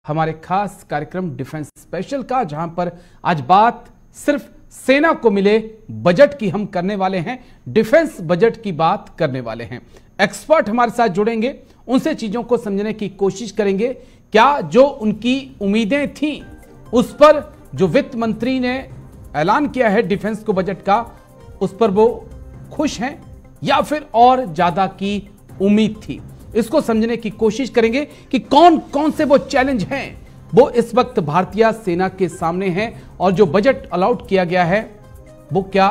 हमारे खास कार्यक्रम डिफेंस स्पेशल का, जहां पर आज बात सिर्फ सेना को मिले बजट की हम करने वाले हैं। डिफेंस बजट की बात करने वाले हैं। एक्सपर्ट हमारे साथ जुड़ेंगे, उनसे चीजों को समझने की कोशिश करेंगे। क्या जो उनकी उम्मीदें थी उस पर जो वित्त मंत्री ने ऐलान किया है डिफेंस को बजट का, उस पर वो खुश हैं या फिर और ज्यादा की उम्मीद थी, इसको समझने की कोशिश करेंगे कि कौन कौन से वो चैलेंज हैं वो इस वक्त भारतीय सेना के सामने हैं और जो बजट अलॉट किया गया है वो क्या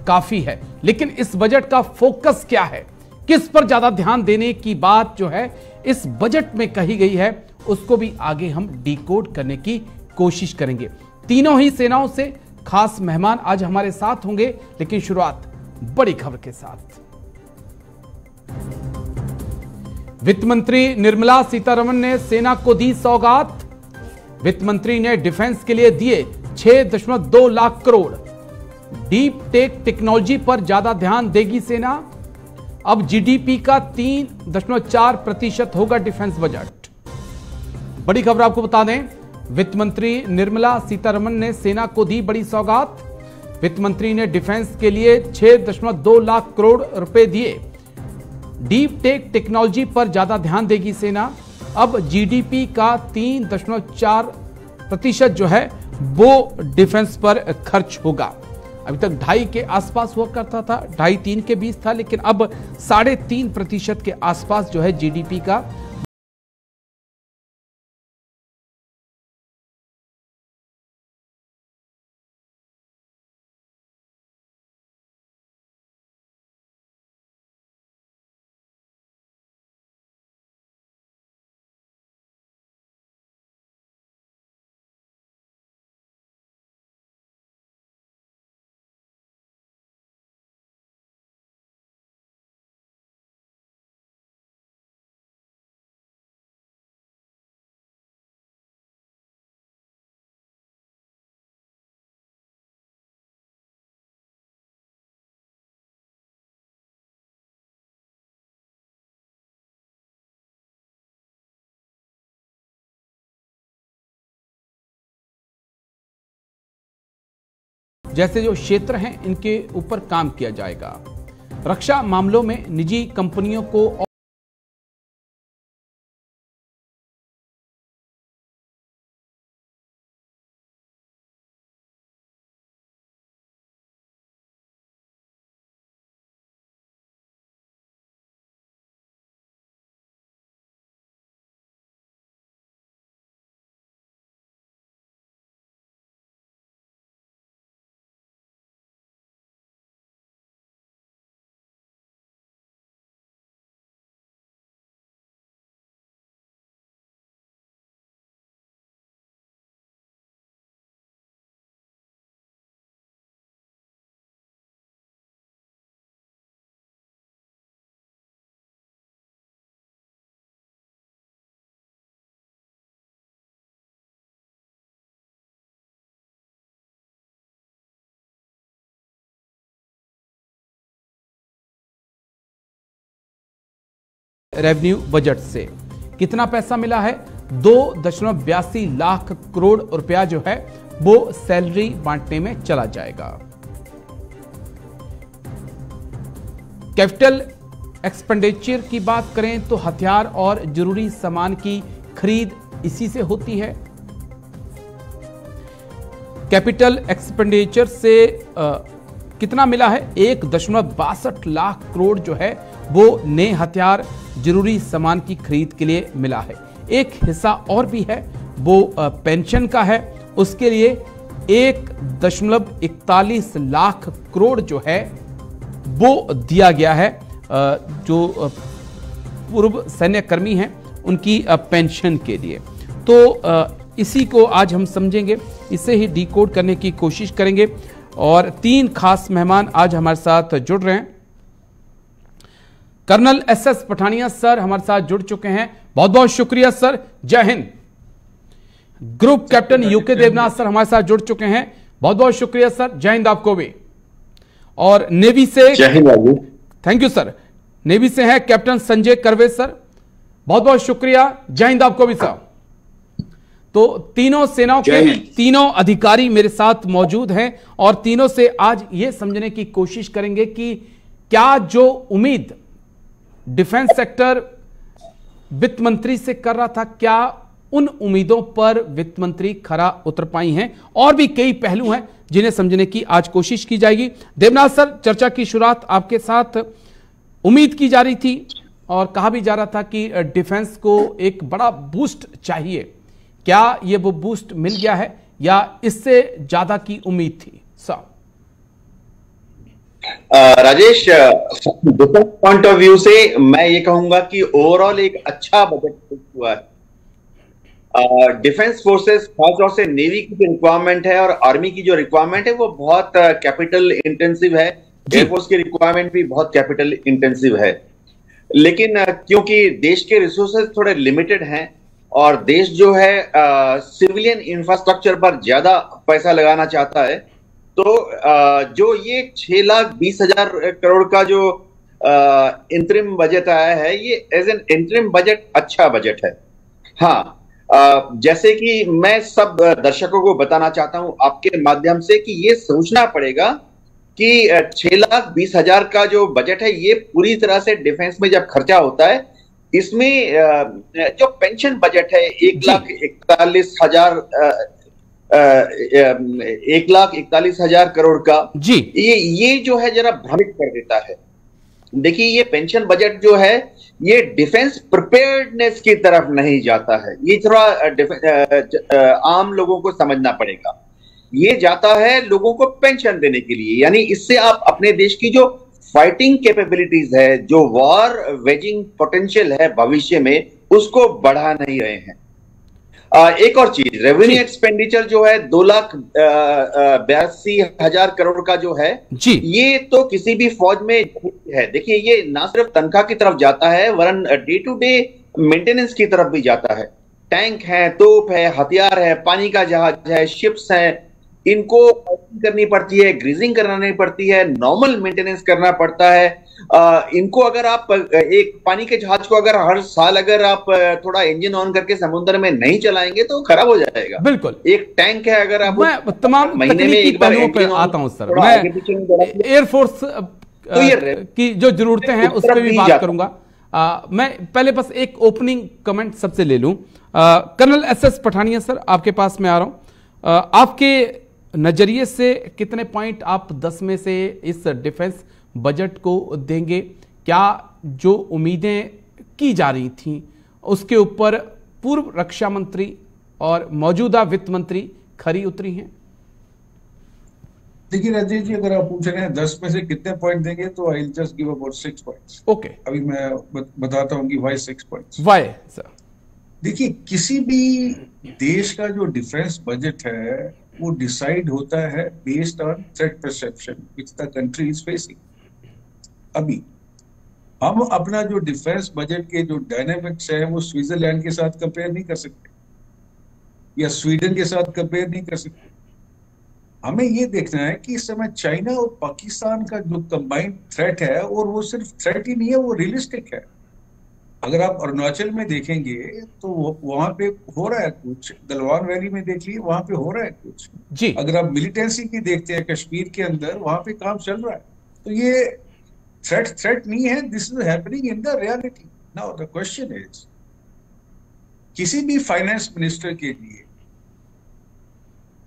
काफी है। लेकिन इस बजट का फोकस क्या है, किस पर ज्यादा ध्यान देने की बात जो है इस बजट में कही गई है, उसको भी आगे हम डिकोड करने की कोशिश करेंगे। तीनों ही सेनाओं से खास मेहमान आज हमारे साथ होंगे, लेकिन शुरुआत बड़ी खबर के साथ। वित्त मंत्री निर्मला सीतारमण ने सेना को दी सौगात। वित्त मंत्री ने डिफेंस के लिए दिए 6.2 lakh crore. Deep tech technology पर ज्यादा ध्यान देगी सेना। अब जीडीपी का 3.4% होगा डिफेंस बजट। बड़ी खबर आपको बता दें, वित्त मंत्री निर्मला सीतारमण ने सेना को दी बड़ी सौगात। वित्त मंत्री ने डिफेंस के लिए 6.2 लाख करोड़ रुपए दिए। डीप टेक टेक्नोलॉजी पर ज्यादा ध्यान देगी सेना। अब जीडीपी का 3.4% जो है वो डिफेंस पर खर्च होगा। अभी तक 2.5 के आसपास हुआ करता था, 2.5-3 के बीच था, लेकिन अब 3.5% के आसपास जो है जीडीपी का जैसे जो क्षेत्र हैं इनके ऊपर काम किया जाएगा। रक्षा मामलों में निजी कंपनियों को रेवेन्यू बजट से कितना पैसा मिला है? 2.82 लाख करोड़ रुपया जो है वो सैलरी बांटने में चला जाएगा। कैपिटल एक्सपेंडिचर की बात करें तो हथियार और जरूरी सामान की खरीद इसी से होती है। कैपिटल एक्सपेंडिचर से कितना मिला है? 1.62 लाख करोड़ जो है वो नए हथियार जरूरी सामान की खरीद के लिए मिला है। एक हिस्सा और भी है, वो पेंशन का है, उसके लिए 1.41 लाख करोड़ जो है वो दिया गया है। जो पूर्व सैन्य कर्मी हैं उनकी पेंशन के लिए। तो इसी को आज हम समझेंगे, इसे ही डिकोड करने की कोशिश करेंगे। और 3 खास मेहमान आज हमारे साथ जुड़ रहे हैं। कर्नल एसएस पठानिया सर हमारे साथ जुड़ चुके हैं, बहुत बहुत शुक्रिया सर, जय हिंद। Group captain UK Devnath sir हमारे साथ जुड़ चुके हैं, बहुत बहुत शुक्रिया सर, जय हिंद आपको भी। और नेवी से जय Hind, thank you sir. Navy से हैं कैप्टन संजय करवे सर, बहुत बहुत शुक्रिया, जय हिंद आपको भी सर। तो तीनों सेनाओं के तीनों अधिकारी मेरे साथ मौजूद हैं और तीनों से आज ये समझने की कोशिश करेंगे कि क्या जो उम्मीद डिफेंस सेक्टर वित्त मंत्री से कर रहा था, क्या उन उम्मीदों पर वित्त मंत्री खरा उतर पाई हैं। और भी कई पहलू हैं जिन्हें समझने की आज कोशिश की जाएगी। देवनाथ सर, चर्चा की शुरुआत आपके साथ। उम्मीद की जा रही थी और कहा भी जा रहा था कि डिफेंस को एक बड़ा बूस्ट चाहिए, क्या ये वो बूस्ट मिल गया है या इससे ज्यादा की उम्मीद थी? Sir Rajesh, defence point of view से मैं ये कहूंगा कि ओवरऑल एक अच्छा बजट हुआ है। डिफेंस फोर्सेस, खासतौर से नेवी की जो रिक्वायरमेंट है और आर्मी की जो रिक्वायरमेंट है वो बहुत कैपिटल इंटेंसिव है। एयरफोर्स की रिक्वायरमेंट भी बहुत कैपिटल इंटेंसिव है। लेकिन क्योंकि देश के रिसोर्सेज थोड़े लिमिटेड हैं और देश जो है सिविलियन इंफ्रास्ट्रक्चर पर ज्यादा पैसा लगाना चाहता है, तो जो ये 6,20,000 करोड़ का जो इंटरिम बजट आया है, ये एज एन इंटरिम बजट अच्छा बजट है। हाँ, जैसे कि मैं सब दर्शकों को बताना चाहता हूं आपके माध्यम से कि ये सोचना पड़ेगा कि 6,20,000 का जो बजट है ये पूरी तरह से डिफेंस में जब खर्चा होता है, इसमें जो पेंशन बजट है 1,41,000 करोड़ का जी, ये जो है जरा भ्रमित कर देता है। देखिए, ये पेंशन बजट जो है ये डिफेंस प्रिपेयर्डनेस की तरफ नहीं जाता है। ये थोड़ा आम लोगों को समझना पड़ेगा। ये जाता है लोगों को पेंशन देने के लिए, यानी इससे आप अपने देश की जो फाइटिंग कैपेबिलिटीज है, जो वॉर वेजिंग पोटेंशियल है भविष्य में, उसको बढ़ा नहीं रहे हैं। एक और चीज, रेवेन्यू एक्सपेंडिचर जो है 2,82,000 करोड़ का जो है जी, ये तो किसी भी फौज में है। देखिए, ये ना सिर्फ तनख्वाह की तरफ जाता है वरन डे टू डे मेंटेनेंस की तरफ भी जाता है। टैंक है, तोप है, हथियार है, पानी का जहाज है, शिप्स है, इनको करनी पड़ती है, ग्रीजिंग करानी पड़ती है, नॉर्मल मेंटेनेंस करना पड़ता है। इनको अगर आप एक पानी के जहाज को अगर हर साल अगर आप थोड़ा इंजन ऑन करके समुद्र में नहीं चलाएंगे तो खराब हो जाएगा। बिल्कुल। एक टैंक है, अगर आप मैं तमाम महीने में एक बार पे आता हूं सर, मैं एयरफोर्स की जो जरूरतें हैं उस पर भी बात करूंगा। मैं पहले बस एक ओपनिंग कमेंट सबसे ले लूं। कर्नल एसएस पठानिया सर, आपके पास मैं आ रहा हूं। आपके नजरिए से कितने पॉइंट आप 10 में से इस डिफेंस बजट को देंगे? क्या जो उम्मीदें की जा रही थी उसके ऊपर पूर्व रक्षा मंत्री और मौजूदा वित्त मंत्री खरी उतरी हैं? देखिए राजेश जी, अगर आप पूछ रहे हैं 10 में से कितने पॉइंट देंगे, तो I will just give about 6 points. Okay, अभी मैं बताता हूं कि व्हाई 6 पॉइंट्स। Why sir? देखिए, किसी भी देश का जो डिफेंस बजट है वो डिसाइड होता है based on threat perception which the country is facing. अभी हम अपना जो डिफेंस बजट के जो डायनामिक्स है वो स्विट्जरलैंड के साथ कंपेयर नहीं कर सकते या स्वीडन के साथ कंपेयर नहीं कर सकते। हमें ये देखना है कि इस समय चाइना और पाकिस्तान का जो कंबाइंड थ्रेट है, और वो सिर्फ थ्रेट ही नहीं है, वो रियलिस्टिक है। अगर आप अरुणाचल में देखेंगे तो वहां पे हो रहा है कुछ, गलवान वैली में देख लीजिए वहां पे हो रहा है कुछ जी। अगर आप मिलिटेंसी की देखते हैं कश्मीर के अंदर, वहां पे काम चल रहा है। तो ये थ्रेट नहीं है, this is happening in the reality. Now the question is, किसी भी फाइनेंस मिनिस्टर के लिए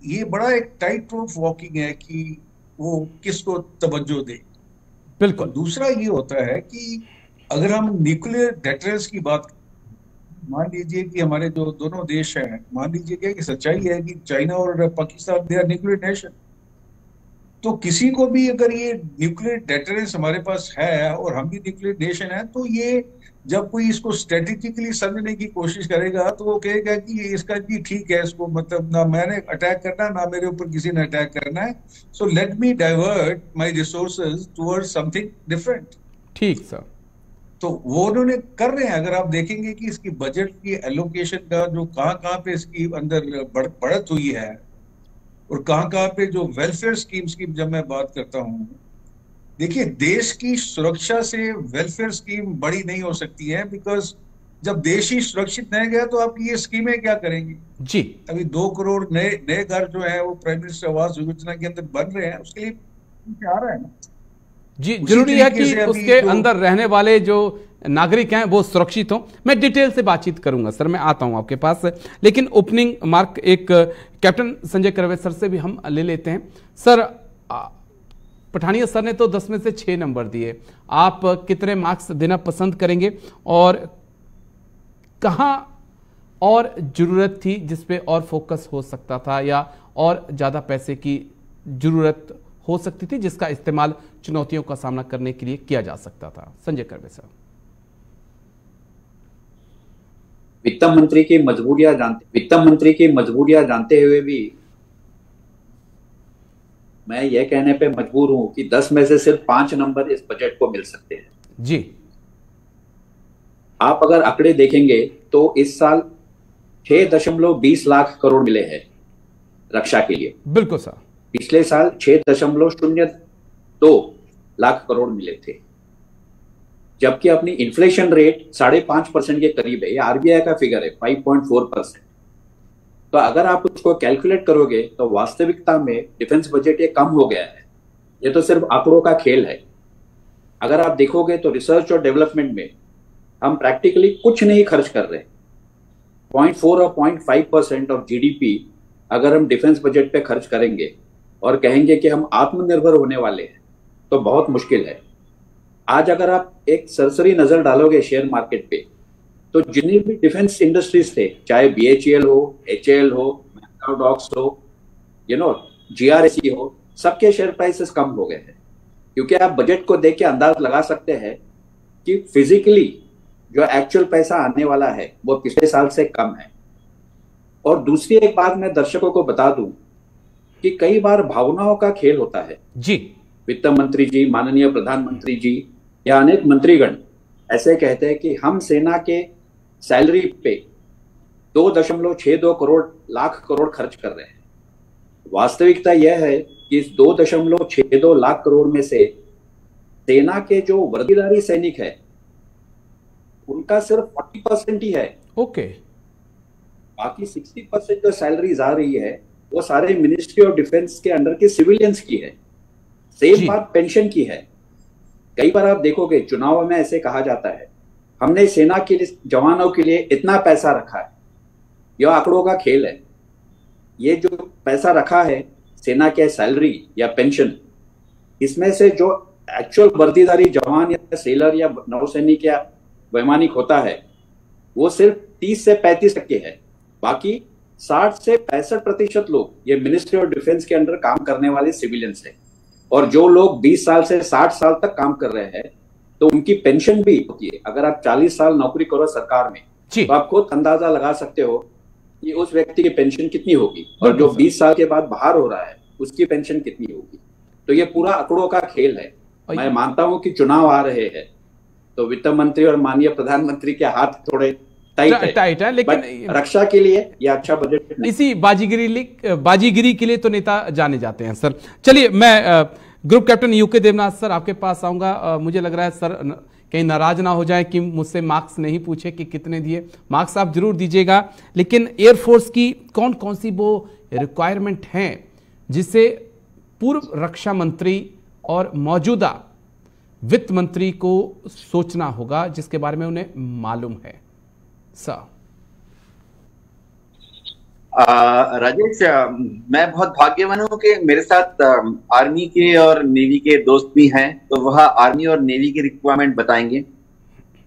ये बड़ा एक टाइट रोप वॉकिंग है कि वो किसको तवज्जो दे। बिल्कुल। दूसरा ये होता है कि अगर हम न्यूक्लियर डेटरेंस की बात, मान लीजिए कि हमारे जो दोनों देश हैं, मान लीजिए कि सच्चाई है कि चाइना और Pakistan they are nuclear nation, तो किसी को भी अगर ये न्यूक्लियर डेटरेंस हमारे पास है और हम भी न्यूक्लियर नेशन है, तो ये जब कोई इसको स्ट्रेटेजिकली समझने की कोशिश करेगा तो वो कहेगा कि इसका जी ठीक है, इसको मतलब ना मैंने अटैक करना ना मेरे ऊपर किसी ने अटैक करना है, so let me divert my resources towards something different. ठीक सर। तो वो उन्होंने कर रहे हैं। अगर आप देखेंगे कि इसकी बजट की एलोकेशन का जो कहाँ पे इसकी अंदर बढ़त हुई है और कहाँ पे जो वेलफेयर स्कीम्स की जब मैं बात करता हूँ, देखिए देश की सुरक्षा से वेलफेयर स्कीम बड़ी नहीं हो सकती है, बिकॉज जब देश ही सुरक्षित नहीं गया तो आपकी ये स्कीमें क्या करेंगी जी। अभी 2 करोड़ नए घर जो है वो प्राइम मिनिस्टर आवास योजना के अंदर बन रहे हैं, उसके लिए आ रहा है ना जी। जरूरी है कि उसके अंदर रहने वाले जो नागरिक हैं वो सुरक्षित हों। मैं डिटेल से बातचीत करूंगा सर, मैं आता हूं आपके पास, लेकिन ओपनिंग मार्क एक कैप्टन संजय कर्वे सर से भी हम ले लेते हैं। सर, पठानिया सर ने तो 10 में से 6 नंबर दिए, आप कितने मार्क्स देना पसंद करेंगे और कहां और जरूरत थी जिस पे और फोकस हो सकता था या और ज्यादा पैसे की जरूरत हो सकती थी जिसका इस्तेमाल चुनौतियों का सामना करने के लिए किया जा सकता था? Sanjay curve sir. वित्त मंत्री की मजबूरियां जानते हुए भी मैं यह कहने पे मजबूर हूं कि 10 में से सिर्फ 5 नंबर इस बजट को मिल सकते हैं जी। आप अगर आंकड़े देखेंगे तो इस साल 6.20 लाख करोड़ मिले हैं रक्षा के लिए। बिल्कुल सर। पिछले साल 6.02 लाख करोड़ मिले थे, जबकि अपनी इन्फ्लेशन रेट 5.5% के करीब है। ये आरबीआई का फिगर है 5.4%। तो अगर आप उसको कैलकुलेट करोगे तो वास्तविकता में डिफेंस बजट ये कम हो गया है। ये तो सिर्फ आंकड़ों का खेल है। अगर आप देखोगे तो रिसर्च और डेवलपमेंट में हम प्रैक्टिकली कुछ नहीं खर्च कर रहे। 0.4 और 0.5% ऑफ जीडीपी अगर हम डिफेंस बजट पे खर्च करेंगे और कहेंगे कि हम आत्मनिर्भर होने वाले हैं तो बहुत मुश्किल है। आज अगर आप एक सरसरी नजर डालोगे शेयर मार्केट पे तो जितनी भी डिफेंस इंडस्ट्रीज थे, चाहे बीएचईएल हो, एचएएल हो, मैक्रोडॉक्स हो, जीआरएसी हो, सबके शेयर प्राइसेस कम हो गए हैं। क्योंकि आप बजट को देख के अंदाज लगा सकते हैं कि फिजिकली जो एक्चुअल पैसा आने वाला है वो पिछले साल से कम है। और दूसरी एक बात मैं दर्शकों को बता दूं कि कई बार भावनाओं का खेल होता है जी। वित्त मंत्री जी, माननीय प्रधानमंत्री जी या अनेक मंत्रीगण ऐसे कहते हैं कि हम सेना के सैलरी पे 2.62 लाख करोड़ खर्च कर रहे हैं। वास्तविकता यह है कि इस 2.62 लाख करोड़ में से सेना के जो वर्दीधारी सैनिक है उनका सिर्फ 40% ही है। ओके। बाकी 60% जो सैलरीज आ रही है वो सारे मिनिस्ट्री ऑफ डिफेंस के अंडर के सिविलियंस की है। सेम बात पेंशन की है। कई बार आप देखोगे चुनाव में ऐसे कहा जाता है हमने सेना के जवानों के लिए इतना पैसा रखा है। यह आंकड़ों का खेल है। ये जो पैसा रखा है सेना के सैलरी या पेंशन, इसमें से जो एक्चुअल वर्दीधारी जवान या सेलर या नौसैनिक या वैमानिक होता है वो सिर्फ 30 से 35% है। बाकी 60 से 65% लोग ये मिनिस्ट्री ऑफ डिफेंस के अंडर काम करने वाले सिविलियंस हैं। और जो लोग 20 साल से 60 साल तक काम कर रहे हैं तो उनकी पेंशन भी होती है। अगर आप 40 साल नौकरी करो सरकार में तो आप खुद अंदाजा लगा सकते हो कि उस व्यक्ति की पेंशन कितनी होगी और जो 20 साल के बाद बाहर हो रहा है उसकी पेंशन कितनी होगी। तो ये पूरा आंकड़ों का खेल है। मैं मानता हूं कि चुनाव आ रहे हैं तो वित्त मंत्री और माननीय प्रधानमंत्री के हाथ थोड़े टाइट है, लेकिन रक्षा के लिए ये अच्छा बजट नहीं। इसी बाजीगिरी के लिए तो नेता जाने जाते हैं सर। चलिए, मैं group captain UK Devnath sir आपके पास आऊंगा। मुझे लग रहा है सर कहीं नाराज ना हो जाए कि मुझसे मार्क्स नहीं पूछे कि कितने दिए। मार्क्स आप जरूर दीजिएगा, लेकिन एयरफोर्स की कौन कौन सी वो रिक्वायरमेंट हैं जिसे पूर्व रक्षा मंत्री और मौजूदा वित्त मंत्री को सोचना होगा, जिसके बारे में उन्हें मालूम है सर? राजेश, मैं बहुत भाग्यवान हूं कि मेरे साथ आर्मी के और नेवी के दोस्त भी हैं, तो वह आर्मी और नेवी की रिक्वायरमेंट बताएंगे।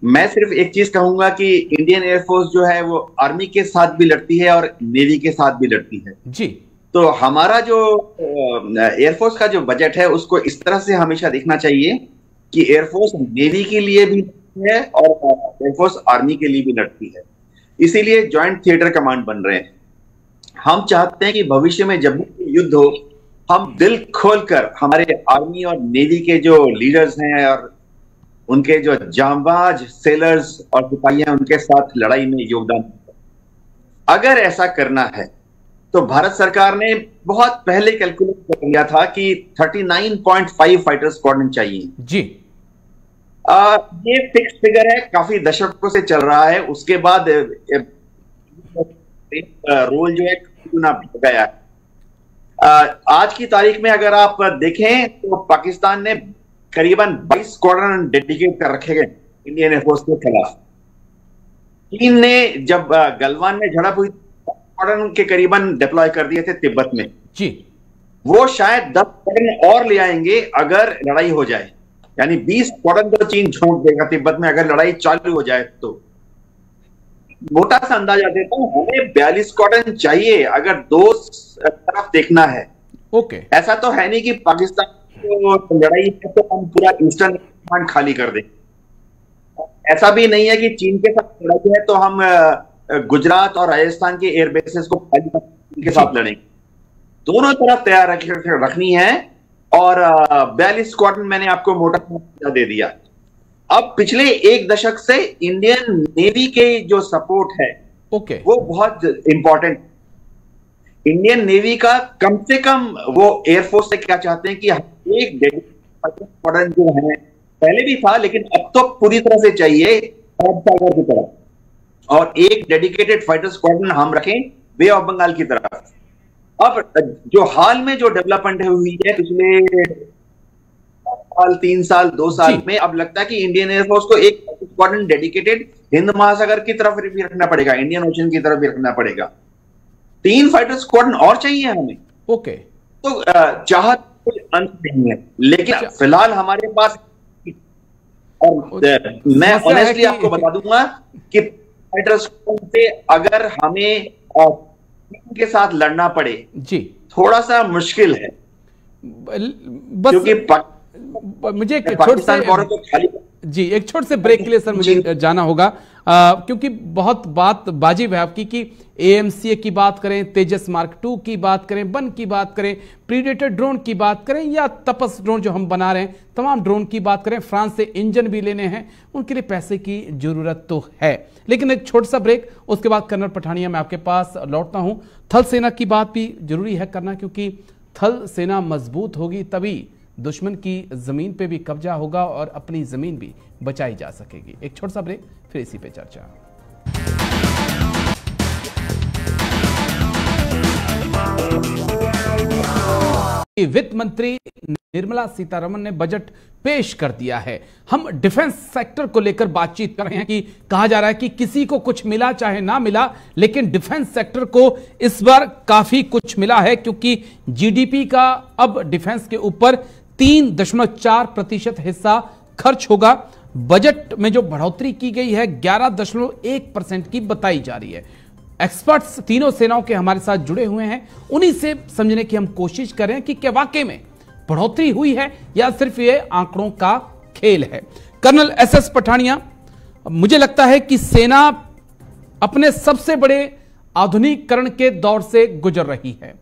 मैं सिर्फ एक चीज कहूंगा कि इंडियन एयरफोर्स जो है वो आर्मी के साथ भी लड़ती है और नेवी के साथ भी लड़ती है जी। तो हमारा जो एयरफोर्स का जो बजट है उसको इस तरह से हमेशा देखना चाहिए कि एयरफोर्स नेवी के लिए भी है और एयरफोर्स आर्मी के लिए भी लड़ती है। इसीलिए ज्वाइंट थिएटर कमांड बन रहे हैं। हम चाहते हैं कि भविष्य में जब भी युद्ध हो हम दिल खोलकर हमारे आर्मी और नेवी के जो लीडर्स हैं और उनके जो जांबाज सेलर्स और सिपाहियां उनके साथ लड़ाई में योगदान दें। अगर ऐसा करना है तो भारत सरकार ने बहुत पहले कैलकुलेट कर लिया था कि 39.5 फाइटर स्क्वाड्रन चाहिए जी। ये फिक्स फिगर है, काफी दशकों से चल रहा है। उसके बाद रोल जो है गुना बढ़ गया है। आज की तारीख में अगर आप देखें तो पाकिस्तान ने करीबन 22 स्क्वाड्रन डेडिकेट कर रखे गए इंडियन एयरफोर्स के खिलाफ। चीन ने जब गलवान में झड़प हुई स्क्वाड्रन के करीबन डिप्लॉय कर दिए थे तिब्बत में जी। वो शायद 10 स्क्वाड्रन और ले आएंगे अगर लड़ाई हो जाए, यानी 20 स्क्वाड्रन तो चीन छोड़ देगा तिब्बत में अगर लड़ाई चालू हो जाए। तो मोटा सा अंदाजा देता हूं, हमें 42 स्क्वाड्रन चाहिए अगर दो तरफ देखना है। ओके, ऐसा तो है नहीं कि पाकिस्तान को लड़ाई है तो हम पूरा ईस्टर्न कमांड खाली कर दें। ऐसा भी नहीं है कि चीन के साथ लड़ाई है तो हम गुजरात और राजस्थान के एयर बेसेस को खाली के साथ लड़ेंगे। दोनों तरफ तैयार रखनी है। और 42 स्क्वाड्रन मैंने आपको मोटा दे दिया। अब पिछले एक दशक से इंडियन नेवी के जो सपोर्ट है वो बहुत इंपॉर्टेंट। इंडियन नेवी का कम से कम वो एयरफोर्स से क्या चाहते हैं कि एक स्क्वाड्रन जो है, पहले भी था लेकिन अब तो पूरी तरह से चाहिए सागर की तरफ, और एक डेडिकेटेड फाइटर स्क्वाड्रन हम रखें बे ऑफ बंगाल की तरफ। अब जो हाल में जो डेवलपमेंट हुई है पिछले 3 साल 2 साल में, अब लगता है कि इंडियन एयरफोर्स को एक स्क्वाड्रन डेडिकेटेड हिंद महासागर की तरफ भी रखना पड़ेगा, इंडियन ओशन की तरफ भी रखना पड़ेगा। 3 फाइटर स्क्वाड्रन और चाहिए हमें। ओके, तो चाहत कोई अंत नहीं है, लेकिन फिलहाल हमारे पास, और मैं ऑनेस्टली आपको बता दूंगा कि फाइटर स्क्वाड्रन से अगर हमें के साथ लड़ना पड़े जी थोड़ा सा मुश्किल है, बस क्योंकि मुझे एक छोटे से ब्रेक के लिए सर मुझे जाना होगा, क्योंकि बहुत बात बाजी है आपकी कि AMCA की बात करें, तेजस मार्क 2 की बात करें, बन की बात करें, प्रीडेटर ड्रोन की बात करें, या तपस ड्रोन जो हम बना रहे हैं, तमाम ड्रोन की बात करें, फ्रांस से इंजन भी लेने हैं, उनके लिए पैसे की जरूरत तो है। लेकिन एक छोटा सा ब्रेक, उसके बाद कर्नल पठानिया मैं आपके पास लौटता हूं। थल सेना की बात भी जरूरी है करना, क्योंकि थल सेना मजबूत होगी तभी दुश्मन की जमीन पे भी कब्जा होगा और अपनी जमीन भी बचाई जा सकेगी। एक छोटा सा ब्रेक, फिर इसी पे चर्चा। वित्त मंत्री निर्मला सीतारमण ने बजट पेश कर दिया है। हम डिफेंस सेक्टर को लेकर बातचीत कर रहे हैं कि कहा जा रहा है कि किसी को कुछ मिला चाहे ना मिला, लेकिन डिफेंस सेक्टर को इस बार काफी कुछ मिला है, क्योंकि GDP का अब डिफेंस के ऊपर 3.4% हिस्सा खर्च होगा। बजट में जो बढ़ोतरी की गई है 11.1% की बताई जा रही है। एक्सपर्ट्स तीनों सेनाओं के हमारे साथ जुड़े हुए हैं, उन्हीं से समझने की हम कोशिश कर रहे हैं कि क्या वाकई में बढ़ोतरी हुई है या सिर्फ ये आंकड़ों का खेल है। कर्नल SS पठानिया, मुझे लगता है कि सेना अपने सबसे बड़े आधुनिकीकरण के दौर से गुजर रही है।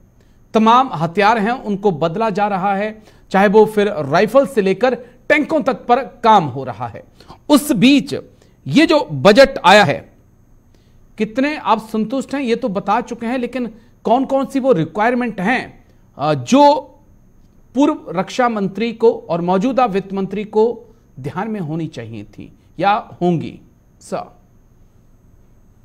तमाम हथियार हैं उनको बदला जा रहा है, चाहे वो फिर राइफल से लेकर टैंकों तक पर काम हो रहा है। उस बीच ये जो बजट आया है, कितने आप संतुष्ट हैं ये तो बता चुके हैं, लेकिन कौन कौन सी वो रिक्वायरमेंट हैं जो पूर्व रक्षा मंत्री को और मौजूदा वित्त मंत्री को ध्यान में होनी चाहिए थी या होंगी? सर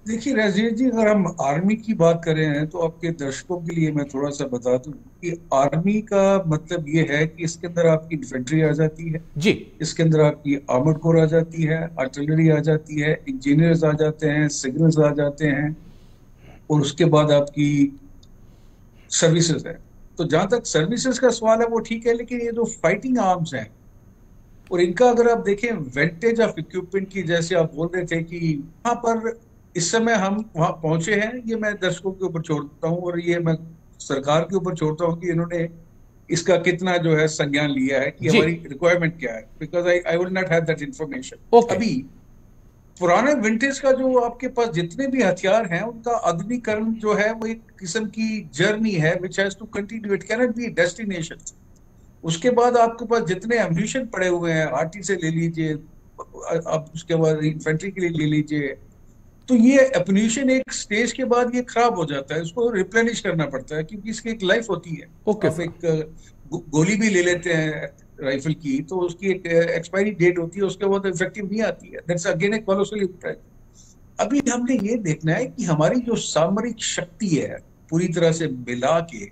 देखिए राजेश जी, अगर हम आर्मी की बात कर रहे हैं तो आपके दर्शकों के लिए मैं थोड़ा सा बता दूं कि आर्मी का मतलब ये है कि इसके अंदर आपकी इन्फेंट्री आ जाती है जी, इसके अंदर आपकी आर्मर्ड कोर आ जाती है, आर्टिलरी आ जाती है, इंजीनियर्स आ जाते हैं, सिग्नल्स आ जाते हैं, और उसके बाद आपकी सर्विसेज है। तो जहां तक सर्विसेज का सवाल है वो ठीक है, लेकिन ये जो फाइटिंग आर्म्स हैं और इनका अगर आप देखें वेंटेज ऑफ इक्विपमेंट की, जैसे आप बोल रहे थे कि वहां पर इस समय हम वहां पहुंचे हैं, ये मैं दर्शकों के ऊपर छोड़ता हूं और ये मैं सरकार के ऊपर छोड़ता हूं कि इन्होंने इसका कितना जो है संज्ञान लिया है कि हमारी रिक्वायरमेंट क्या है, because I will not have that information. अभी पुराने विंटेज का जो आपके पास जितने भी हथियार हैं उनका आधुनिकीकरण जो है वो एक किस्म की जर्नी है which has to continue, it can not be destination. उसके बाद आपके पास जितने एम्यूनिशन पड़े हुए हैं, आरटी से ले लीजिए, अब उसके बाद इन्फेंट्री के लिए ले लीजिए, तो ये एम्यूनिशन एक स्टेज के बाद ये खराब हो जाता है, उसको रिप्लेनिश करना पड़ता है क्योंकि इसकी एक लाइफ होती है। आप एक गोली भी ले लेते हैं राइफल की, तो उसकी एक एक्सपायरी डेट होती है, उसके बाद इफेक्टिव नहीं आती है। दैट्स अगेन एक कोलोसली इम्पैक्ट। अभी हमने ये देखना है कि हमारी जो सामरिक शक्ति है पूरी तरह से मिला के,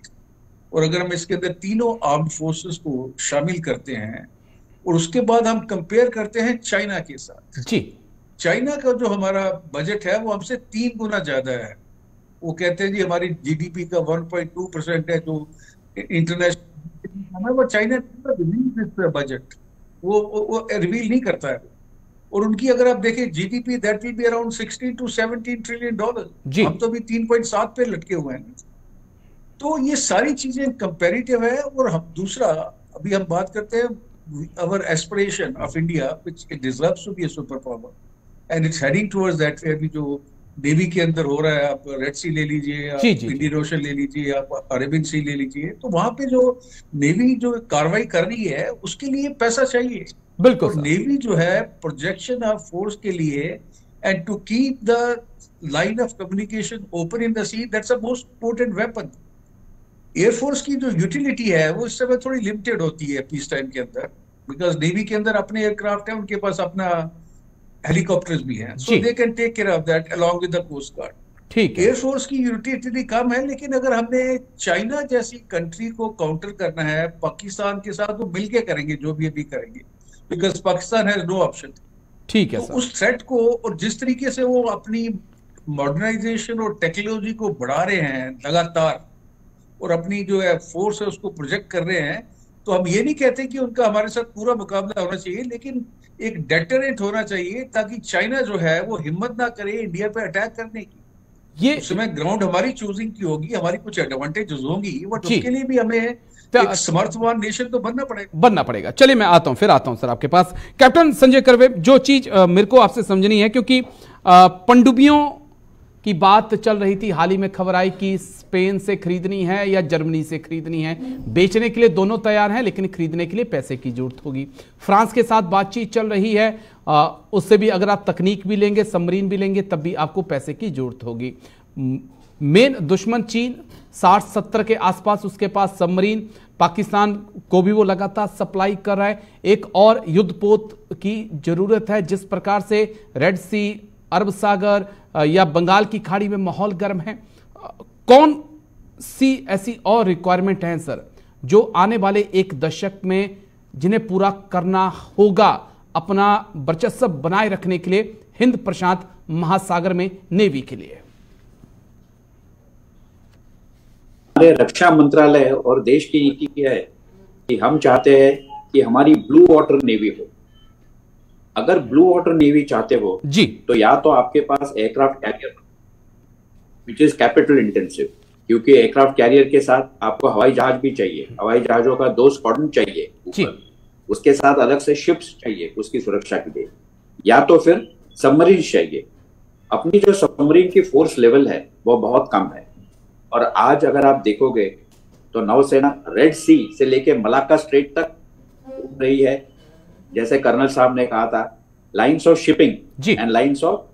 और अगर हम इसके अंदर तीनों आर्म्ड फोर्सेस को शामिल करते हैं और उसके बाद हम कंपेयर करते हैं चाइना के साथ जी, चाइना का जो हमारा बजट है वो हमसे 3 गुना ज्यादा है। वो कहते हैं जी हमारी जीडीपी का 1.2% है जो इंटरनेशनल, वो चाइना बजट वो रिवील नहीं करता है। और उनकी अगर आप देखें GDP, that will be around 16 to 17 trillion dollar. हम तो भी 3.7 पे लटके हुए हैं। तो ये सारी चीजें कंपैरेटिव है। और हम दूसरा, अभी हम बात करते हैं our aspiration of India which it deserves to be a super power and it's heading towards that way. अभी जो नेवी के अंदर हो रहा है, आप रेड सी ले लीजिए, आप इंडियन ओशन ले लीजिए, आप अरेबियन सी ले लीजिए, तो वहां पे जो नेवी जो कार्रवाई कर रही है उसके लिए पैसा चाहिए। बिल्कुल। नेवी जो है प्रोजेक्शन ऑफ फोर्स के लिए and to keep the line of communication open in the sea, that's a most important weapon. Air force की जो यूटिलिटी है वो इस समय थोड़ी लिमिटेड होती है पीस टाइम के अंदर, बिकॉज नेवी के अंदर अपने एयरक्राफ्ट है, उनके पास अपना हेलीकॉप्टर्स भी हैं, so they can take care of that along with the coast guard. ठीक है, एयरफोर्स की यूटिलिटी कम है, लेकिन अगर हमने चाइना जैसी कंट्री को काउंटर करना है पाकिस्तान के साथ, तो मिलके करेंगे जो भी अभी करेंगे, because Pakistan has no option. ठीक है तो सर। उस थ्रेट को, और जिस तरीके से वो अपनी मॉडर्नाइजेशन और टेक्नोलॉजी को बढ़ा रहे हैं लगातार, और अपनी जो है फोर्स है उसको प्रोजेक्ट कर रहे हैं, तो हम ये नहीं कहते कि उनका हमारे साथ पूरा मुकाबला होना चाहिए, लेकिन एक डेटरेंट होना चाहिए ताकि चाइना जो है वो हिम्मत ना करे इंडिया पे अटैक करने की। ये उस समय ग्राउंड हमारी चूजिंग की होगी, हमारी कुछ एडवांटेजेस होंगी, बट उसके लिए भी हमें एक समर्थवान नेशन तो बनना पड़ेगा। चलिए मैं आता हूं, फिर आता हूं सर आपके पास। कैप्टन संजय कर्वे, जो चीज मेरे को आपसे समझनी है, क्योंकि पनडुब्बियों की बात चल रही थी, हाल ही में खबर आई कि स्पेन से खरीदनी है या जर्मनी से खरीदनी है। बेचने के लिए दोनों तैयार हैं, लेकिन खरीदने के लिए पैसे की जरूरत होगी। फ्रांस के साथ बातचीत चल रही है, उससे भी अगर आप तकनीक भी लेंगे, सबमरीन भी लेंगे, तब भी आपको पैसे की जरूरत होगी। मेन दुश्मन चीन 60-70 के आसपास उसके पास सबमरीन, पाकिस्तान को भी वो लगातार सप्लाई कर रहा है। एक और युद्धपोत की जरूरत है। जिस प्रकार से रेड सी, अरब सागर या बंगाल की खाड़ी में माहौल गर्म है, कौन सी ऐसी और रिक्वायरमेंट हैं सर जो आने वाले एक दशक में जिन्हें पूरा करना होगा अपना वर्चस्व बनाए रखने के लिए हिंद प्रशांत महासागर में नेवी के लिए? हमारे रक्षा मंत्रालय और देश की नीति है कि हम चाहते हैं कि हमारी ब्लू वाटर नेवी हो। अगर ब्लू वाटर नेवी चाहते हो जी, तो या तो आपके पास aircraft carrier which is capital intensive, क्योंकि एयरक्राफ्ट कैरियर के साथ आपको हवाई जहाज भी चाहिए, हवाई जहाजों का 2 स्क्वाड्रन चाहिए ऊपर, उसके साथ अलग से शिप्स चाहिए उसकी सुरक्षा के लिए, या तो फिर सबमरीन चाहिए। अपनी जो सबमरीन की फोर्स लेवल है वो बहुत कम है, और आज अगर आप देखोगे तो नौसेना रेड सी से लेके मलाक्का स्ट्रेट तक उड़ रही है। जैसे कर्नल साहब ने कहा था, lines of shipping and lines of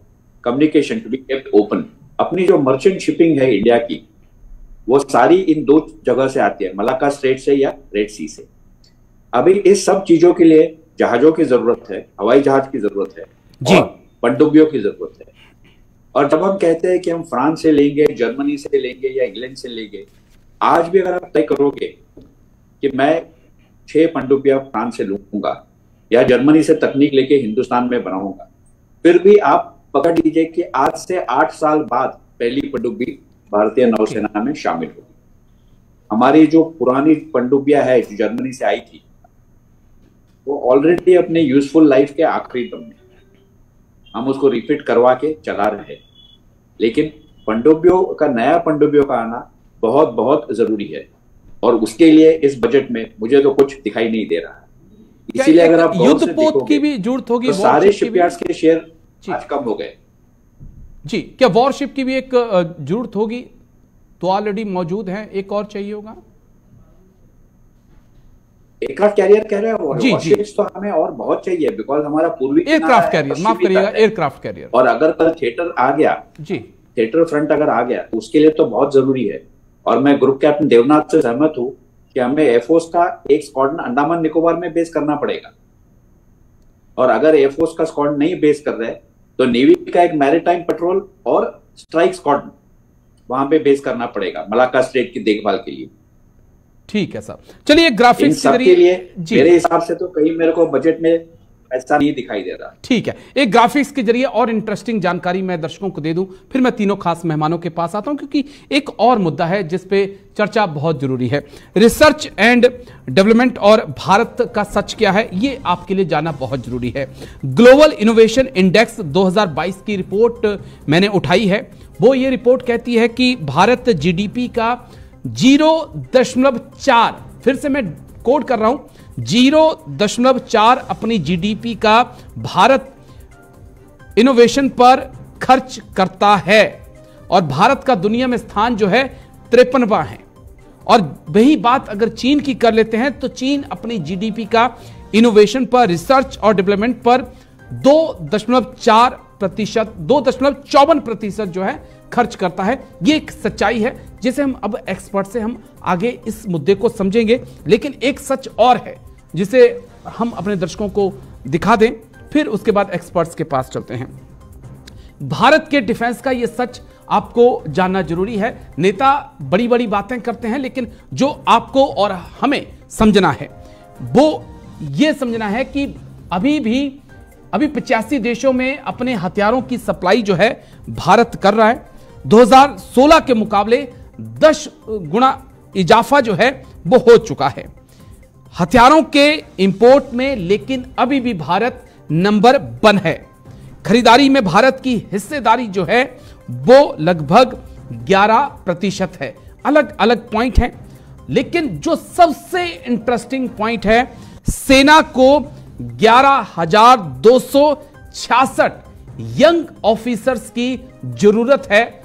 communication to be kept open. अपनी जो मर्चेंट शिपिंग है इंडिया की, वो सारी इन 2 जगह से आती है, मलाक्का स्ट्रेट से या रेड सी से। अभी इस सब चीजों के लिए जहाजों की जरूरत है, हवाई जहाज की जरूरत है और पनडुब्बियों की जरूरत है। और जब हम कहते हैं कि हम फ्रांस से लेंगे, जर्मनी से लेंगे या इंग्लैंड से लेंगे, आज भी अगर आप तय करोगे कि मैं 6 पनडुब्बियां फ्रांस से लूंगा या जर्मनी से तकनीक लेके हिंदुस्तान में बनाऊंगा, फिर भी आप पकड़ लीजिए कि आज से 8 साल बाद पहली पनडुब्बी भारतीय नौसेना में शामिल होगी। हमारी जो पुरानी पनडुब्बियां है जो जर्मनी से आई थी, वो ऑलरेडी अपने यूजफुल लाइफ के आखिरी दम में, हम उसको रिफिट करवा के चला रहे हैं। लेकिन नया पनडुब्बियों का आना बहुत बहुत जरूरी है, और उसके लिए इस बजट में मुझे तो कुछ दिखाई नहीं दे रहा है। इसीलिए अगर आप युद्धपोत की भी जरूरत होगी, तो सारे शिपयार्ड्स के शेयर आज कम हो गए जी। क्या वॉरशिप की भी एक जरूरत होगी? तो ऑलरेडी मौजूद है, एक और चाहिए होगा। एयरक्राफ्ट कैरियर कह रहे हैं, वॉरशिप्स तो हमें और बहुत चाहिए, बिकॉज हमारा पूर्वी एयरक्राफ्ट कैरियर, माफ करिएगा, एयरक्राफ्ट कैरियर। और अगर कल थिएटर आ गया जी, थिएटर फ्रंट अगर आ गया तो उसके लिए तो बहुत जरूरी है। और मैं ग्रुप कैप्टन देवनाथ से सहमत हूं कि हमें एयरफोर्स का एक स्क्वाड्रन अंडमान निकोबार में बेस करना पड़ेगा, और अगर एयरफोर्स का स्क्वाड्रन नहीं बेस कर रहे तो नेवी का एक मैरीटाइम पेट्रोल और स्ट्राइक स्क्वाड्रन वहां पे बेस करना पड़ेगा मलाक्का स्ट्रेट की देखभाल के लिए। ठीक है साहब, चलिए ग्राफिक्स के लिए मेरे हिसाब से तो कहीं मेरे को बजट में ऐसा नहीं दिखाई दे रहा। ठीक है, एक ग्राफिक्स के जरिए और इंटरेस्टिंग जानकारी मैं दर्शकों को दे दूं, फिर मैं तीनों खास मेहमानों के पास आता हूं, क्योंकि एक और मुद्दा है जिस पे चर्चा बहुत जरूरी है। रिसर्च एंड डेवलपमेंट और भारत का सच क्या है, ये आपके लिए जानना बहुत जरूरी है। ग्लोबल इनोवेशन इंडेक्स 2022 की रिपोर्ट मैंने उठाई है। वो ये रिपोर्ट कहती है कि भारत जीडीपी का 0.4, फिर से मैं कोट कर रहा हूं, 0.4 अपनी जीडीपी का भारत इनोवेशन पर खर्च करता है, और भारत का दुनिया में स्थान जो है 53वां है। और वही बात अगर चीन की कर लेते हैं तो चीन अपनी जीडीपी का इनोवेशन पर, रिसर्च और डेवलपमेंट पर 2.54% जो है खर्च करता है। ये एक सच्चाई है जिसे हम अब एक्सपर्ट से हम आगे इस मुद्दे को समझेंगे, लेकिन एक सच और है जिसे हम अपने दर्शकों को दिखा दें, फिर उसके बाद एक्सपर्ट्स के पास चलते हैं। भारत के डिफेंस का यह सच आपको जानना जरूरी है। नेता बड़ी बड़ी बातें करते हैं, लेकिन जो आपको और हमें समझना है वो ये समझना है कि अभी 85 देशों में अपने हथियारों की सप्लाई जो है भारत कर रहा है। 2016 के मुकाबले 10 गुना इजाफा जो है वो हो चुका है हथियारों के इंपोर्ट में, लेकिन अभी भी भारत नंबर 1 है। खरीदारी में भारत की हिस्सेदारी जो है वो लगभग 11% है। अलग अलग पॉइंट हैं, लेकिन जो सबसे इंटरेस्टिंग पॉइंट है, सेना को 11,266 यंग ऑफिसर्स की जरूरत है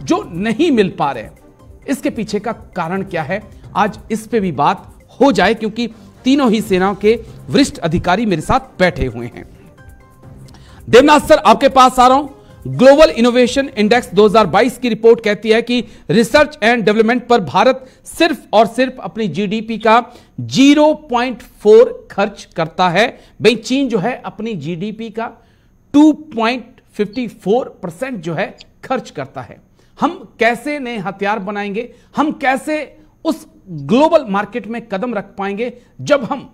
जो नहीं मिल पा रहे। इसके पीछे का कारण क्या है, आज इस पे भी बात हो जाए, क्योंकि तीनों ही सेनाओं के वरिष्ठ अधिकारी मेरे साथ बैठे हुए हैं। देवनाथ सर, आपके पास आ रहा हूं। ग्लोबल इनोवेशन इंडेक्स 2022 की रिपोर्ट कहती है कि रिसर्च एंड डेवलपमेंट पर भारत सिर्फ और सिर्फ अपनी जीडीपी का 0.4 खर्च करता है। भाई चीन जो है अपनी जीडीपी का 2.54% जो है खर्च करता है। हम कैसे नए हथियार बनाएंगे, हम कैसे उस ग्लोबल मार्केट में कदम रख पाएंगे जब हम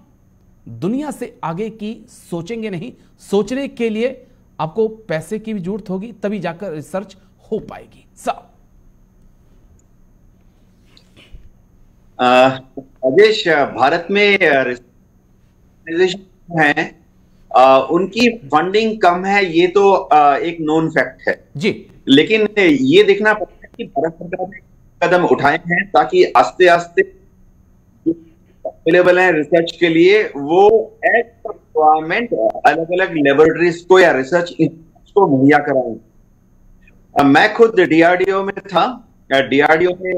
दुनिया से आगे की सोचेंगे नहीं। सोचने के लिए आपको पैसे की भी जरूरत होगी, तभी जाकर रिसर्च हो पाएगी। अजेश, भारत में है उनकी फंडिंग कम है, ये तो एक नोन फैक्ट है जी। लेकिन ये देखना पड़ता है कि भारत सरकार ने कदम उठाए हैं ताकि आस्ते आस्ते अवेलेबल है रिसर्च के लिए, वो एज पर रिक्वायरमेंट अलग अलग लेबोरेटरीज को या रिसर्च इंस्टीट्यूट को मुहैया कराएं। मैं खुद डीआरडीओ में था। डीआरडीओ में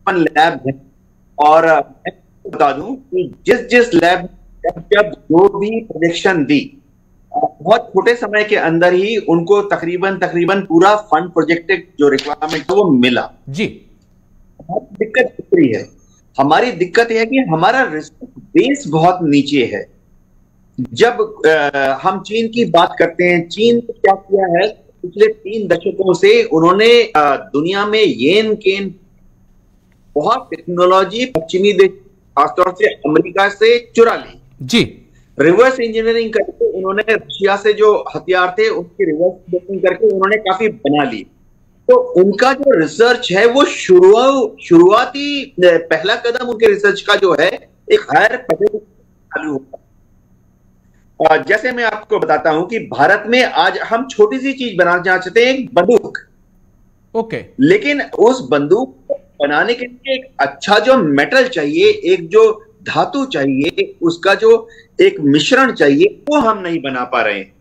लैब है, और मैं बता दूं कि जिस लैब जब जो भी प्रोजेक्शन दी, बहुत छोटे समय के अंदर ही उनको तकरीबन पूरा फंड प्रोजेक्टेड जो रिक्वायरमेंट वो मिला जी। दिक्कत दूसरी है, हमारी दिक्कत यह है कि हमारा रिसर्च बेस बहुत नीचे है। जब हम चीन की बात करते हैं, चीन ने क्या किया है, पिछले 3 दशकों से उन्होंने दुनिया में येन केन बहुत टेक्नोलॉजी पश्चिमी देश खासतौर से अमेरिका से चुरा ली जी। रिवर्स इंजीनियरिंग करके उन्होंने रशिया से जो हथियार थे उनकी रिवर्स इंजीनियरिंग करके उन्होंने काफी बना ली। तो उनका जो रिसर्च है वो शुरुआती पहला कदम उनके रिसर्च का जो है एक हायर पद्धति चालू होगा। जैसे मैं आपको बताता हूं कि भारत में आज हम छोटी सी चीज बनाना चाहते हैं, एक बंदूक। ओके। लेकिन उस बंदूक को बनाने के लिए एक अच्छा जो मेटल चाहिए, एक जो धातु चाहिए, उसका जो एक मिश्रण चाहिए, वो हम नहीं बना पा रहे हैं।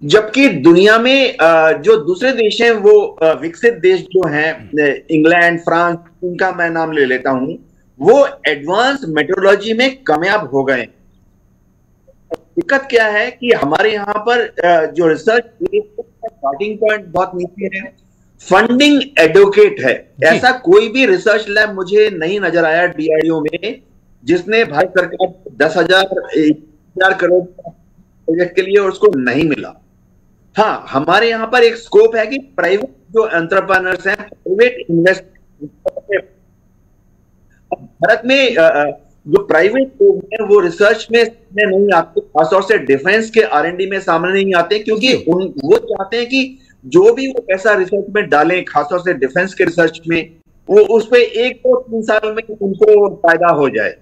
जबकि दुनिया में जो दूसरे देश हैं वो विकसित देश जो हैं, इंग्लैंड, फ्रांस, उनका मैं नाम ले लेता हूं, वो एडवांस मेट्रोलॉजी में कामयाब हो गए। दिक्कत क्या है कि हमारे यहाँ पर जो रिसर्च स्टार्टिंग पॉइंट बहुत नीचे है, फंडिंग एडवोकेट है। ऐसा कोई भी रिसर्च लैब मुझे नहीं नजर आया डीआरडीओ में जिसने भारत सरकार 10,000 करोड़ प्रोजेक्ट के लिए और उसको नहीं मिला। हाँ, हमारे यहाँ पर एक स्कोप है कि प्राइवेट जो एंटरप्रेन्योर्स हैं, प्राइवेट इन्वेस्टमेंट, भारत में जो प्राइवेट लोग हैं वो रिसर्च में नहीं आते, खासतौर से डिफेंस के R&D में सामने नहीं आते, क्योंकि वो चाहते हैं कि जो भी वो पैसा रिसर्च में डालें, खासतौर से डिफेंस के रिसर्च में, वो उस पे 1-3 साल में उनको फायदा हो जाए।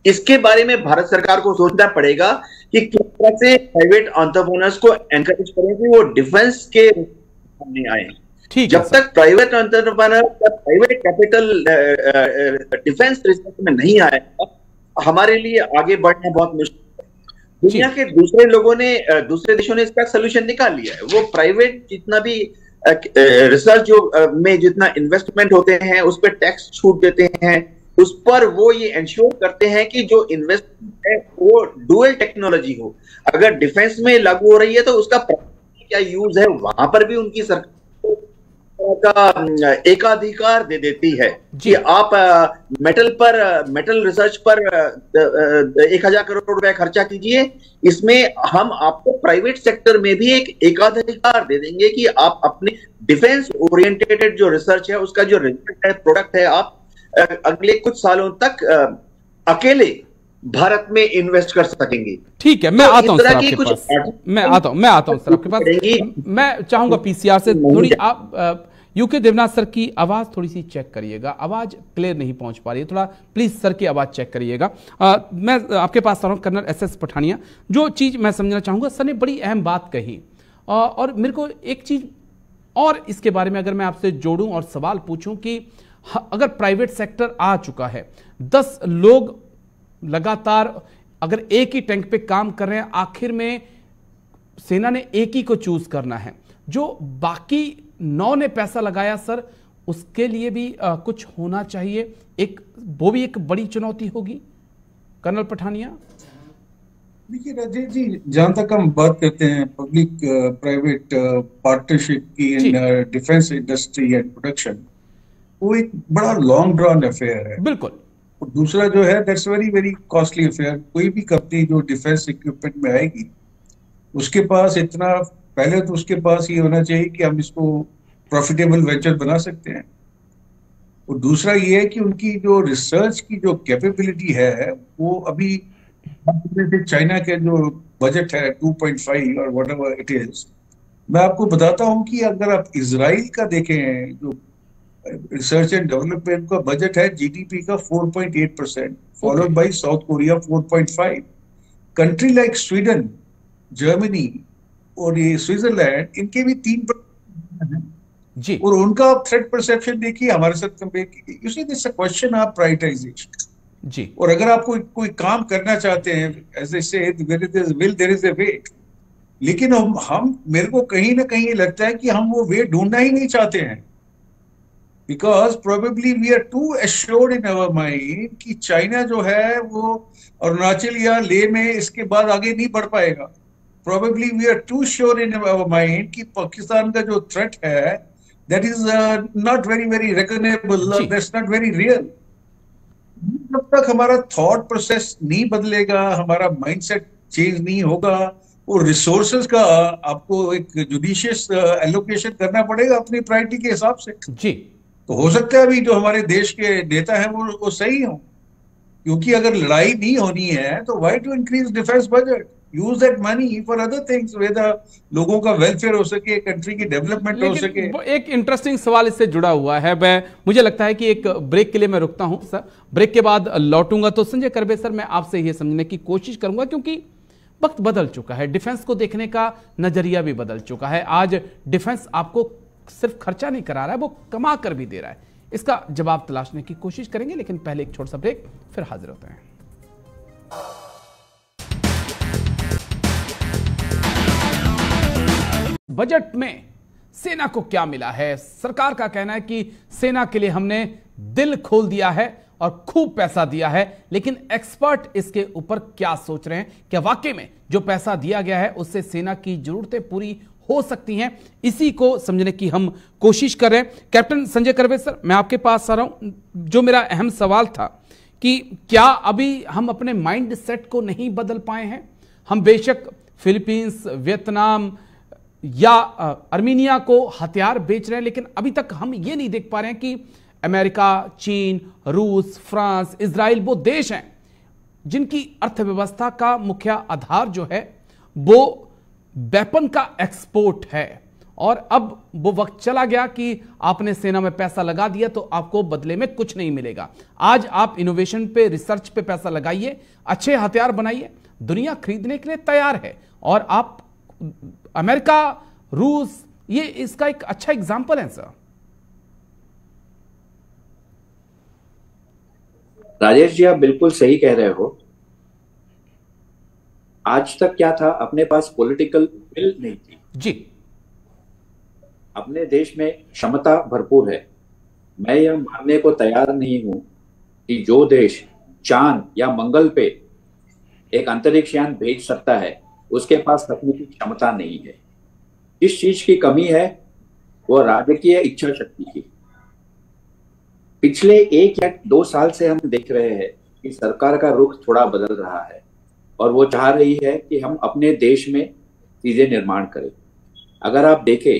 इसके बारे में भारत सरकार को सोचना पड़ेगा कि किस तरह से प्राइवेट एंटरप्रेन्योर्स को एनकरेज करें कि वो डिफेंस के सामने आए। जब तक private entrepreneur, private capital defence research में नहीं आएगा, हमारे लिए आगे बढ़ना बहुत मुश्किल है। दुनिया के दूसरे लोगों ने, दूसरे देशों ने इसका सोल्यूशन निकाल लिया है। वो प्राइवेट जितना भी रिसर्च जो में जितना इन्वेस्टमेंट होते हैं उस पर टैक्स छूट देते हैं, उस पर वो ये इंश्योर करते हैं कि जो इन्वेस्टमेंट है वो डुअल टेक्नोलॉजी हो। अगर डिफेंस में लागू हो रही है तो उसका क्या यूज है, वहां पर भी उनकी सरकार का एकाधिकार दे देती है कि आप मेटल रिसर्च पर 1,000 करोड़ रुपए खर्चा कीजिए, इसमें हम आपको प्राइवेट सेक्टर में भी एक एकाधिकार दे देंगे कि आप अपने डिफेंस ओरिएंटेड जो रिसर्च है उसका जो रिजल्ट है, प्रोडक्ट है, आप अगले कुछ सालों तक अकेले भारत में इन्वेस्ट कर सकेंगे। ठीक है, मैं आता हूं सर आपके पास, मैं आता हूं सर आपके पास। मैं चाहूंगा पीसीआर से थोड़ी आप यूके देवनाथ सर की आवाज थोड़ी सी चेक करिएगा, आवाज क्लियर नहीं पहुंच पा रही है, थोड़ा प्लीज सर की आवाज चेक करिएगा। मैं आपके पास आ रहा हूं कर्नल SS पठानिया। जो चीज मैं समझना चाहूंगा, सर ने बड़ी अहम बात कही और मेरे को एक चीज और इसके बारे में अगर मैं आपसे जोड़ूं और सवाल पूछूं कि अगर प्राइवेट सेक्टर आ चुका है, 10 लोग लगातार अगर एक ही टैंक पे काम कर रहे हैं, आखिर में सेना ने एक ही को चूज करना है, जो बाकी 9 ने पैसा लगाया सर उसके लिए भी कुछ होना चाहिए, वो भी एक बड़ी चुनौती होगी। कर्नल पठानिया। देखिए राजेश जी, जहां तक हम बात करते हैं पब्लिक प्राइवेट पार्टनरशिप की in defence industry and production, वो एक बड़ा लॉन्ग ड्रॉन अफेयर है। बिल्कुल। और दूसरा जो है that's very very costly affair. कोई भी कंपनी जो डिफेंस इक्विपमेंट में आएगी उसके पास इतना, पहले तो उसके पास ये होना चाहिए कि हम इसको प्रॉफिटेबल वेंचर बना सकते हैं, और दूसरा ये है कि उनकी जो रिसर्च की जो कैपेबिलिटी है वो अभी चाइना के जो बजट है 2.5 और व्हाटएवर इट इज, मैं आपको बताता हूं कि अगर आप इजराइल का देखें, जो रिसर्च एंड डेवलपमेंट का बजट है जीडीपी का 4.8%, followed by south Korea 4.5। Country like Sweden, Germany और ये स्विट्जरलैंड, इनके भी 3% जी, और उनका आप थ्रेट परसेप्शन देखिए हमारे साथ कंपेयर कीजिए। You see this a question of prioritisation जी। और अगर आप कोई काम करना चाहते हैं, as I say where there is will there is a way, लेकिन हम मेरे को कहीं ना कहीं लगता है कि हम वो वे ढूंढना ही नहीं चाहते हैं, because probably we are too assured in our mind कि चाइना जो है वो अरुणाचल या ले में इसके बाद आगे नहीं बढ़ पाएगा। Probably we are too sure in our mind कि पाकिस्तान का जो थ्रेट है that is not very very recognisable, that's not very real. जब तक हमारा थॉट प्रोसेस नहीं बदलेगा, हमारा माइंडसेट चेंज नहीं होगा, और रिसोर्सेज का आपको एक जुडिशियस एलोकेशन करना पड़ेगा अपनी प्रायोरिटी के हिसाब से जी। तो हो सकता है अभी जो हमारे देश के नेता हैं वो सही हो, क्योंकि अगर लड़ाई नहीं होनी है तो why to increase defence budget, use that money for other things where लोगों का वेलफेयर हो सके, कंट्री की डेवलपमेंट हो सके। एक इंटरेस्टिंग सवाल इससे जुड़ा हुआ है, मुझे लगता है कि एक ब्रेक के लिए मैं रुकता हूं सर, ब्रेक के बाद लौटूंगा तो संजय करबे सर मैं आपसे ये समझने की कोशिश करूंगा, क्योंकि वक्त बदल चुका है, डिफेंस को देखने का नजरिया भी बदल चुका है। आज डिफेंस आपको सिर्फ खर्चा नहीं करा रहा है, वो कमा कर भी दे रहा है। इसका जवाब तलाशने की कोशिश करेंगे, लेकिन पहले एक छोटा सा ब्रेक, फिर हाजिर होते हैं। बजट में सेना को क्या मिला है? सरकार का कहना है कि सेना के लिए हमने दिल खोल दिया है और खूब पैसा दिया है, लेकिन एक्सपर्ट इसके ऊपर क्या सोच रहे हैं? क्या वाकई में जो पैसा दिया गया है उससे सेना की जरूरतें पूरी हो सकती हैं, इसी को समझने की हम कोशिश कर रहे हैं। कैप्टन संजय कर्वे सर, मैं आपके पास आ रहा हूं। जो मेरा अहम सवाल था कि क्या अभी हम अपने माइंड सेट को नहीं बदल पाए हैं? हम बेशक फिलीपींस, वियतनाम या अर्मीनिया को हथियार बेच रहे हैं, लेकिन अभी तक हम ये नहीं देख पा रहे हैं कि अमेरिका, चीन, रूस, फ्रांस, इजराइल वो देश हैं जिनकी अर्थव्यवस्था का मुख्य आधार जो है वो वेपन का एक्सपोर्ट है। और अब वो वक्त चला गया कि आपने सेना में पैसा लगा दिया तो आपको बदले में कुछ नहीं मिलेगा। आज आप इनोवेशन पे, रिसर्च पे पैसा लगाइए, अच्छे हथियार बनाइए, दुनिया खरीदने के लिए तैयार है। और आप अमेरिका, रूस, ये इसका एक अच्छा एग्जाम्पल है सर। राजेश जी, आप बिल्कुल सही कह रहे हो। आज तक क्या था, अपने पास पॉलिटिकल विल नहीं थी जी। अपने देश में क्षमता भरपूर है। मैं यह मानने को तैयार नहीं हूं कि जो देश चांद या मंगल पे एक अंतरिक्ष यान भेज सकता है उसके पास तकनीकी क्षमता नहीं है। इस चीज की कमी है वो राजकीय इच्छा शक्ति की। पिछले 1 या 2 साल से हम देख रहे हैं कि सरकार का रुख थोड़ा बदल रहा है और वो चाह रही है कि हम अपने देश में चीजें निर्माण करें। अगर आप देखें,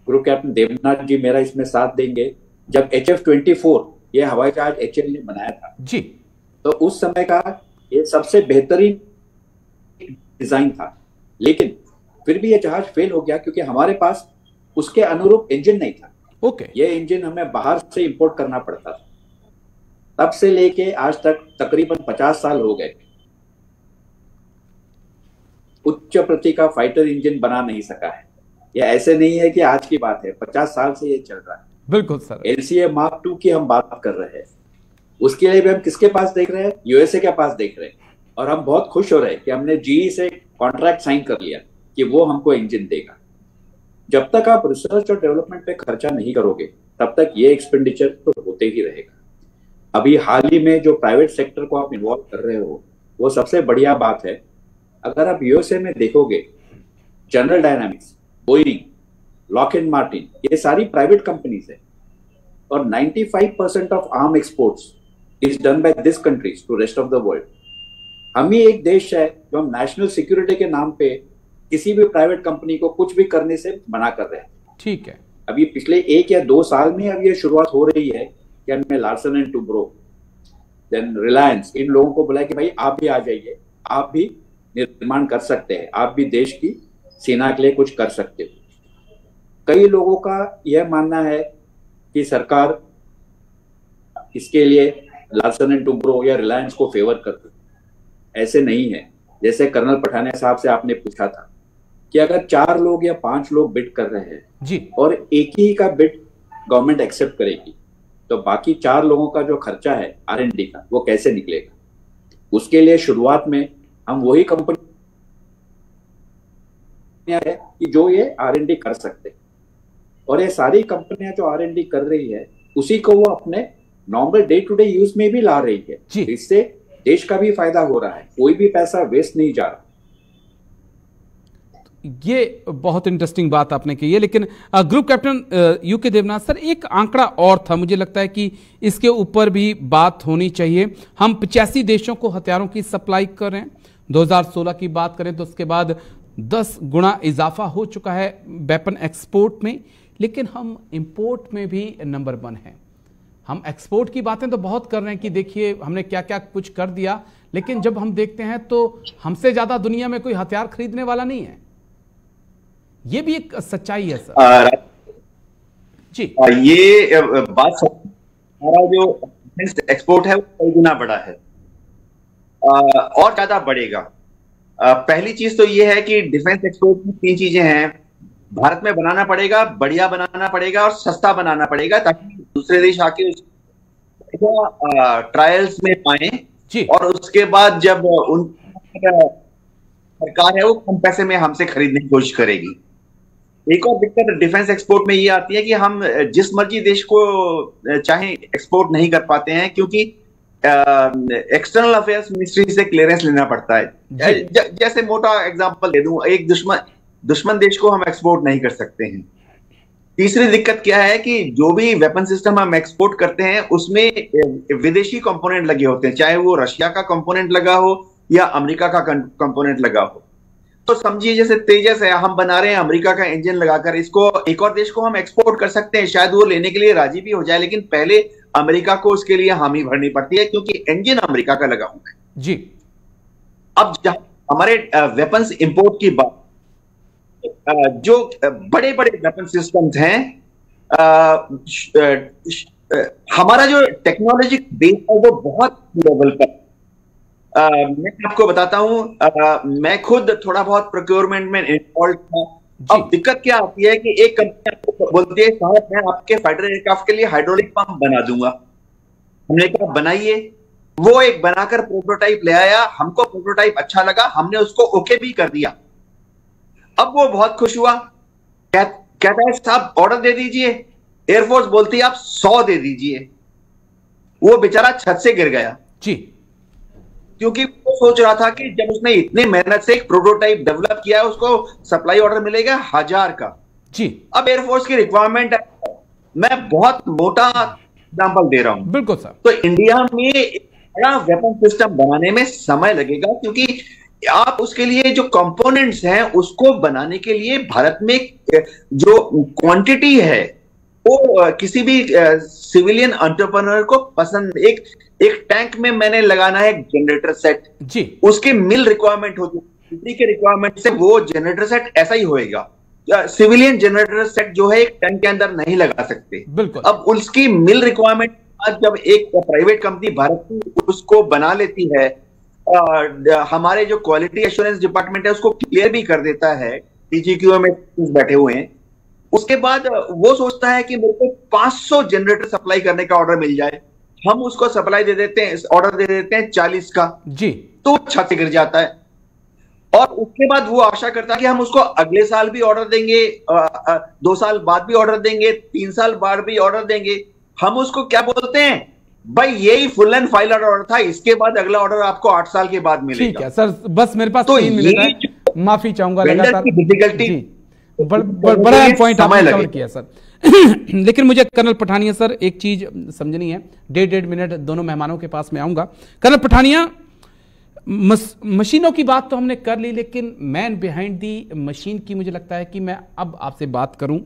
ग्रुप कैप्टन देवनाथ जी मेरा इसमें साथ देंगे, जब HF-24 ये हवाई जहाज HAL ने बनाया था जी, तो उस समय का ये सबसे बेहतरीन डिजाइन था, लेकिन फिर भी ये जहाज फेल हो गया क्योंकि हमारे पास उसके अनुरूप इंजन नहीं था। ओके। ये इंजन हमें बाहर से इंपोर्ट करना पड़ता था। तब से लेके आज तक तकरीबन 50 साल हो गए, उच्च प्रति का फाइटर इंजन बना नहीं सका है। ये ऐसे नहीं है कि आज की बात है, 50 साल से ये चल रहा है। बिल्कुल सर। LCA Mark II की हम बात कर रहे हैं, उसके लिए भी हम किसके पास देख रहे हैं? USA के पास देख रहे हैं। और हम बहुत खुश हो रहे हैं कि हमने GE से कॉन्ट्रैक्ट साइन कर लिया कि वो हमको इंजन देगा। जब तक आप रिसर्च और डेवलपमेंट पे खर्चा नहीं करोगे तब तक ये एक्सपेंडिचर तो होते ही रहेगा। अभी हाल ही में जो प्राइवेट सेक्टर को आप इन्वॉल्व कर रहे हो वो सबसे बढ़िया बात है। अगर आप USA में देखोगे, General Dynamics, Boeing, Lockheed Martin, ये सारी प्राइवेट कंपनीज है और 95% of arm exports is done by this countries to rest of the world. हम ही एक देश है जो हम नेशनल सिक्योरिटी के नाम पे किसी भी प्राइवेट कंपनी को कुछ भी करने से मना कर रहे हैं। ठीक है। अभी पिछले 1 या 2 साल में अब ये शुरुआत हो रही है कि हमने लार्सन एंड टुब्रो, देन रिलायंस, इन लोगों को बोला कि भाई आप भी आ जाइए, आप भी निर्माण कर सकते हैं, आप भी देश की सेना के लिए कुछ कर सकते हो। कई लोगों का यह मानना है कि सरकार इसके लिए लार्सन एंड टुब्रो या रिलायंस को फेवर करती है। ऐसे नहीं है। जैसे कर्नल पठानिया साहब से आपने पूछा था कि अगर 4 लोग या 5 लोग बिड कर रहे हैं जी और एक ही का बिड गवर्नमेंट एक्सेप्ट करेगी तो बाकी 4 लोगों का जो खर्चा है R&D का वो कैसे निकलेगा? उसके लिए शुरुआत में हम वही कंपनी है कि जो ये R&D कर सकते, और ये सारी कंपनियां जो R&D कर रही है उसी को वो अपने normal day to day use में भी ला रही है। इससे देश का भी फायदा हो रहा है, कोई भी पैसा वेस्ट नहीं जा रहा। ये बहुत इंटरेस्टिंग बात आपने की है। लेकिन group captain UK Devnath sir, एक आंकड़ा और था, मुझे लगता है कि इसके ऊपर भी बात होनी चाहिए। हम 85 देशों को हथियारों की सप्लाई कर रहे हैं। 2016 की बात करें तो उसके बाद 10 गुना इजाफा हो चुका है वेपन एक्सपोर्ट में, लेकिन हम इंपोर्ट में भी नंबर 1 हैं। हम एक्सपोर्ट की बातें तो बहुत कर रहे हैं कि देखिए हमने क्या क्या कुछ कर दिया, लेकिन जब हम देखते हैं तो हमसे ज्यादा दुनिया में कोई हथियार खरीदने वाला नहीं है। ये भी एक सच्चाई है सर। जी, ये बात हमारा जो एक्सपोर्ट है वो कई गुना बढ़ा है और ज्यादा बढ़ेगा। पहली चीज तो ये है कि डिफेंस एक्सपोर्ट में 3 चीजें हैं। भारत में बनाना पड़ेगा, बढ़िया बनाना पड़ेगा और सस्ता बनाना पड़ेगा ताकि दूसरे देश आके ट्रायल्स में पाए, और उसके बाद जब उन सरकार है वो कम पैसे में हमसे खरीदने की कोशिश करेगी। एक और दिक्कत डिफेंस एक्सपोर्ट में ये आती है कि हम जिस मर्जी देश को चाहे एक्सपोर्ट नहीं कर पाते हैं क्योंकि एक्सटर्नल अफेयर्स मिनिस्ट्री से क्लियरेंस लेना पड़ता है। जैसे मोटा एग्जांपल दे दूं, दुश्मन देश को हम एक्सपोर्ट नहीं कर सकते हैं। तीसरी दिक्कत क्या है कि जो भी वेपन सिस्टम हम एक्सपोर्ट करते हैं उसमें विदेशी कंपोनेंट लगे होते हैं, चाहे वो रशिया का कंपोनेंट लगा हो या अमेरिका का कंपोनेंट लगा हो। तो समझिए जैसे तेजस है, हम बना रहे हैं अमेरिका का इंजन लगाकर, इसको एक और देश को हम एक्सपोर्ट कर सकते हैं, शायद वो लेने के लिए राजी भी हो जाए, लेकिन पहले अमेरिका को उसके लिए हामी भरनी पड़ती है क्योंकि इंजन अमेरिका का लगा हुआ है जी। अब जहां हमारे वेपन्स इंपोर्ट की बात, जो बड़े बड़े वेपन सिस्टम्स हैं, हमारा जो टेक्नोलॉजी बेस है वो बहुत लेवल पर। मैं आपको बताता हूं, मैं खुद थोड़ा बहुत प्रोक्योरमेंट में इन्वॉल्व था। अब दिक्कत क्या आती है कि एक कंपनी बोलती है साहब मैं आपके फाइटर एयरक्राफ्ट के लिए हाइड्रोलिक पंप बना दूंगा। हमने कहा बनाइए, वो एक बनाकर प्रोटोटाइप ले आया, हमको प्रोटोटाइप अच्छा लगा, हमने उसको ओके भी कर दिया। अब वो बहुत खुश हुआ, कहता है साहब ऑर्डर दे दीजिए। एयरफोर्स बोलती है आप 100 दे दीजिए। वो बेचारा छत से गिर गया जी, क्योंकि वो सोच रहा था कि जब उसने इतने मेहनत से एक प्रोटोटाइप डेवलप किया है उसको सप्लाई ऑर्डर मिलेगा 1000 का जी। अब एयरफोर्स की रिक्वायरमेंट है, मैं बहुत मोटा एग्जांपल दे रहा हूं। बिल्कुल सर। तो इंडिया में बड़ा वेपन सिस्टम बनाने में समय लगेगा क्योंकि आप उसके लिए जो कंपोनेंट्स हैं उसको बनाने के लिए भारत में जो क्वांटिटी है वो किसी भी सिविलियन एंटरप्रेन्योर को पसंद। एक टैंक में मैंने लगाना है जनरेटर सेट जी, उसके मिल रिक्वायरमेंट होती है, बिजली के रिक्वायरमेंट से वो जनरेटर सेट ऐसा ही होएगा। सिविलियन जनरेटर सेट जो है एक टैंक के अंदर नहीं लगा सकते। बिल्कुल। अब उसकी मिल रिक्वायरमेंट जब एक प्राइवेट कंपनी भारत की उसको बना लेती है, हमारे जो क्वालिटी एश्योरेंस डिपार्टमेंट है उसको क्लियर भी कर देता है, डीजीक्यू में बैठे हुए हैं, उसके बाद वो सोचता है कि मेरे को 500 जनरेटर सप्लाई करने का ऑर्डर मिल जाए, हम उसको सप्लाई दे देते हैं, ऑर्डर दे देते हैं 40 का जी, तो छत से गिर जाता है। और उसके बाद वो आशा करता है कि हम उसको अगले साल भी ऑर्डर देंगे, 2 साल बाद भी ऑर्डर देंगे, 3 साल बाद भी ऑर्डर देंगे। हम उसको क्या बोलते हैं, भाई यही फुल एंड फाइनल ऑर्डर था, इसके बाद अगला ऑर्डर आपको 8 साल के बाद मिलेगा। ठीक है सर, बस मेरे पास तो 3 मिनट है, माफी चाहूंगा लगातार। डिफिकल्टी बड़ा पॉइंट आपने कवर किया सर। लेकिन मुझे कर्नल पठानिया सर एक चीज समझनी है, 1.5 मिनट दोनों मेहमानों के पास में आऊंगा। कर्नल पठानिया, मशीनों की बात तो हमने कर ली, लेकिन मैन बिहाइंड दी मशीन की मुझे लगता है कि मैं अब आपसे बात करूं।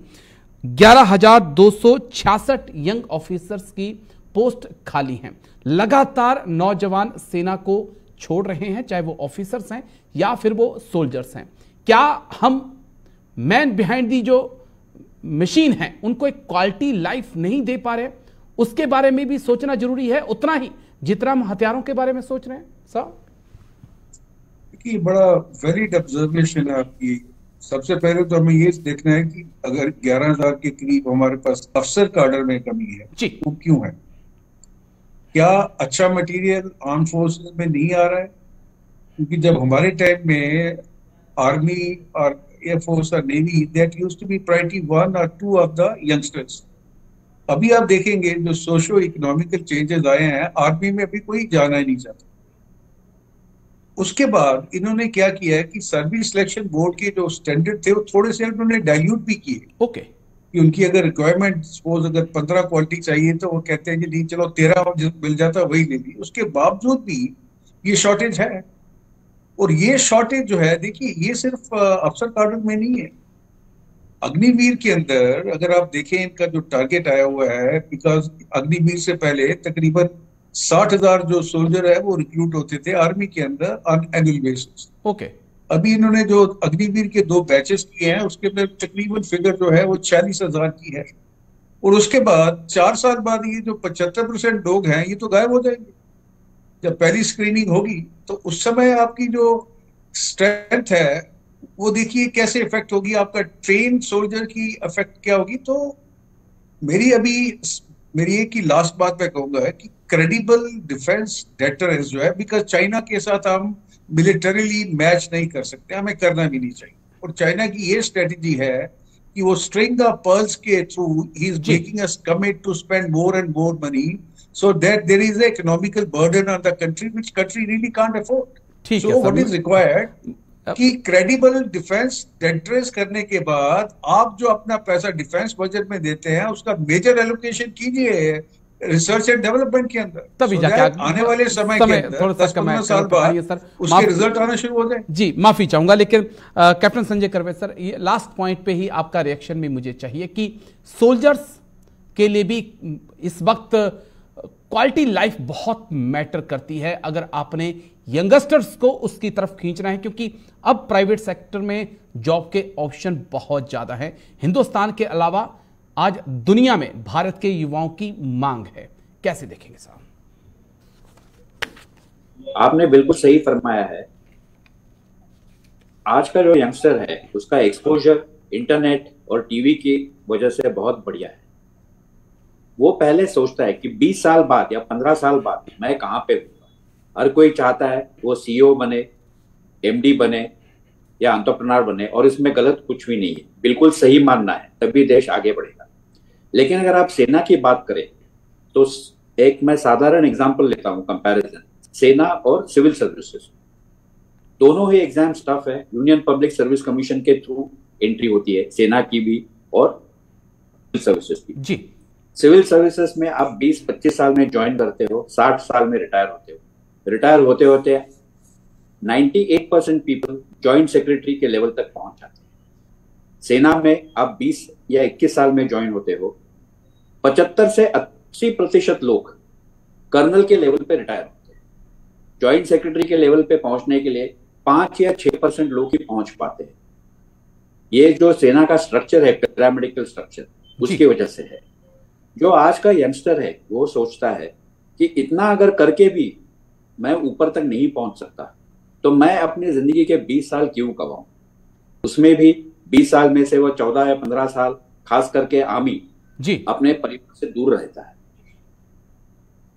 11,266 यंग ऑफिसर्स की पोस्ट खाली हैं। लगातार नौजवान सेना को छोड़ रहे हैं, चाहे वो ऑफिसर्स हैं या फिर वो सोल्जर्स हैं। क्या हम मैन बिहाइंड दी जो मशीन है उनको एक क्वालिटी लाइफ नहीं दे पा रहे? उसके बारे में भी सोचना जरूरी है उतना ही जितना हम हथियारों के बारे में सोच रहे हैं सर। देखिए, बड़ा वैलिड ऑब्जर्वेशन है आपकी। सबसे पहले तो हमें ये देखना है कि अगर 11,000 के करीब हमारे पास अफसर का ऑर्डर में कमी है वो क्यों है? क्या अच्छा मटेरियल आर्म फोर्सेस में नहीं आ रहा है? क्योंकि जब हमारे टाइम में आर्मी और एयरफोर्स और navy that used to be priority 1 और 2 ऑफ द यंगस्टर्स। अभी आप देखेंगे जो सोशो इकोनॉमिकल चेंजेस आए हैं, आर्मी में अभी कोई जाना ही नहीं चाहता। उसके बाद इन्होंने क्या किया है कि सर्विस सिलेक्शन बोर्ड के जो स्टैंडर्ड थे वो थोड़े से उन्होंने डाइल्यूट भी किए। ओके। कि उनकी अगर रिक्वायरमेंट सपोज अगर 15 क्वालिटी चाहिए तो वो कहते हैं कि नहीं चलो 13 मिल जाता वही ले ली। उसके बावजूद भी ये शॉर्टेज है। और ये शॉर्टेज जो है, देखिए ये सिर्फ अफसर कार्डन में नहीं है। अग्निवीर के अंदर अगर आप देखें इनका जो टारगेट आया हुआ है, बिकॉज अग्निवीर से पहले तकरीबन 60,000 जो सोल्जर है वो रिक्रूट होते थे आर्मी के अंदर ऑन एनुअल बेसिस। ओके। अभी इन्होंने जो अग्निवीर के 2 बैचेस किए हैं उसके अंदर तकरीबन फिगर जो है वो 46,000 की है। और उसके बाद 4 साल बाद ये जो 75% लोग हैं ये तो गायब हो जाएंगे। जब पहली स्क्रीनिंग होगी तो उस समय आपकी जो स्ट्रेंथ है वो देखिए कैसे इफेक्ट होगी, आपका ट्रेन सोल्जर की इफेक्ट क्या होगी। तो मेरी एक ही लास्ट बात मैं कहूंगा है कि क्रेडिबल डिफेंस डेटरेंस जो है, बिकॉज चाइना के साथ हम मिलिटरीली मैच नहीं कर सकते, हमें करना भी नहीं चाहिए। और चाइना की ये स्ट्रेटेजी है कि वो स्ट्रिंग ऑफ पर्ल्स के थ्रू ही is making us commit to spend more and more money so that there is an economical burden on the country which country really can't afford. So what is required कि credible defence address करने के बाद आप जो अपना पैसा defence budget में देते हैं उसका मेजर एलोकेशन कीजिए रिसर्च एंड डेवलपमेंट के अंदर, तभी so जाके आने वाले समय के अंदर थोड़ा सा 10-15 साल बाद उसके रिजल्ट आना शुरू हो जाए। जी माफी चाहूंगा, लेकिन कैप्टन संजय करवे सर, ये लास्ट पॉइंट पे ही आपका रिएक्शन भी मुझे चाहिए कि सोल्जर्स के लिए भी इस वक्त क्वालिटी लाइफ बहुत मैटर करती है। अगर आपने यंगस्टर्स को उसकी तरफ खींचना है, क्योंकि अब प्राइवेट सेक्टर में जॉब के ऑप्शन बहुत ज्यादा हैं। हिंदुस्तान के अलावा आज दुनिया में भारत के युवाओं की मांग है, कैसे देखेंगे साहब? आपने बिल्कुल सही फरमाया है। आज का जो यंगस्टर है उसका एक्सपोजर इंटरनेट और टीवी की वजह से बहुत बढ़िया है। वो पहले सोचता है कि 20 साल बाद या 15 साल बाद मैं कहां पे हूँ। हर कोई चाहता है वो सीईओ बने, एमडी बने या एंटरप्रेन्योर बने, और इसमें गलत कुछ भी नहीं है, बिल्कुल सही मानना है, तभी देश आगे बढ़ेगा। लेकिन अगर आप सेना की बात करें तो एक मैं साधारण एग्जांपल लेता हूं कंपैरिजन, सेना और सिविल सर्विसेज दोनों ही एग्जाम टफ है। यूनियन पब्लिक सर्विस कमीशन के थ्रू एंट्री होती है, सेना की भी और सिविल सर्विसेज की। जी, सिविल सर्विसेज में आप 20-25 साल में ज्वाइन करते हो, 60 साल में रिटायर होते हो। रिटायर होते होते 98% पीपल जॉइंट सेक्रेटरी के लेवल तक पहुंच जाते हैं। सेना में आप 20 या 21 साल में ज्वाइन होते हो, 75 से 80% लोग कर्नल के लेवल पे रिटायर होते हैं। जॉइंट सेक्रेटरी के लेवल पे पहुंचने के लिए 5 या 6% लोग ही पहुंच पाते हैं। ये जो सेना का स्ट्रक्चर है, पैरामेडिकल स्ट्रक्चर, उसकी वजह से है। जो आज का यंगस्टर है वो सोचता है कि इतना अगर करके भी मैं ऊपर तक नहीं पहुंच सकता तो मैं अपनी जिंदगी के 20 साल क्यों गवाऊं। उसमें भी 20 साल में से वो 14 या 15 साल खास करके आर्मी जी, अपने परिवार से दूर रहता है।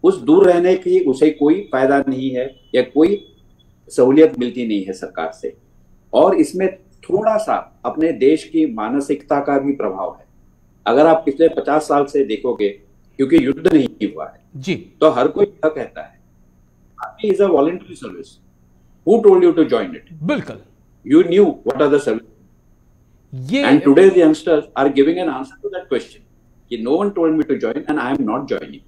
उस दूर रहने की उसे कोई फायदा नहीं है या कोई सहूलियत मिलती नहीं है सरकार से, और इसमें थोड़ा सा अपने देश की मानसिकता का भी प्रभाव है। अगर आप पिछले 50 साल से देखोगे, क्योंकि युद्ध नहीं हुआ है जी, तो हर कोई यह कहता है army is a voluntary service, who told you to join it, बिल्कुल। You knew what are the service, ये and today the youngsters are giving an answer to that question कि no one told me to join and I am not joining.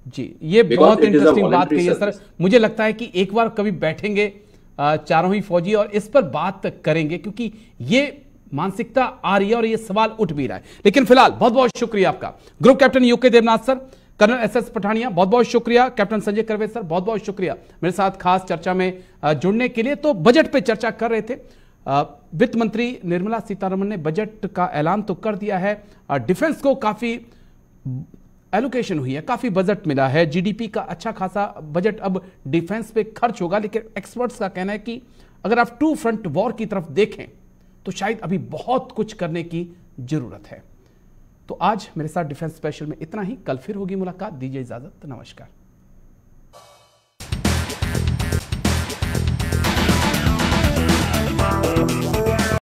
जी, ये बहुत interesting बात कही है sir. service. मुझे लगता है कि एक बार कभी बैठेंगे चारों ही फौजी और इस पर बात करेंगे, क्योंकि ये मानसिकता आ रही है और ये सवाल उठ भी रहा है। लेकिन फिलहाल बहुत बहुत शुक्रिया आपका, group captain UK Devnath sir, colonel SS Pathania बहुत बहुत शुक्रिया, कैप्टन संजय करवे सर बहुत बहुत शुक्रिया मेरे साथ खास चर्चा में जुड़ने के लिए। तो बजट पे चर्चा कर रहे थे। वित्त मंत्री निर्मला सीतारमण ने बजट का ऐलान तो कर दिया है, डिफेंस को काफी एलोकेशन हुई है, काफी बजट मिला है, जीडीपी का अच्छा खासा बजट अब डिफेंस पे खर्च होगा। लेकिन एक्सपर्ट्स का कहना है कि अगर आप टू फ्रंट वॉर की तरफ देखें तो शायद अभी बहुत कुछ करने की जरूरत है। तो आज मेरे साथ डिफेंस स्पेशल में इतना ही, कल फिर होगी मुलाकात, दीजिए इजाजत, नमस्कार।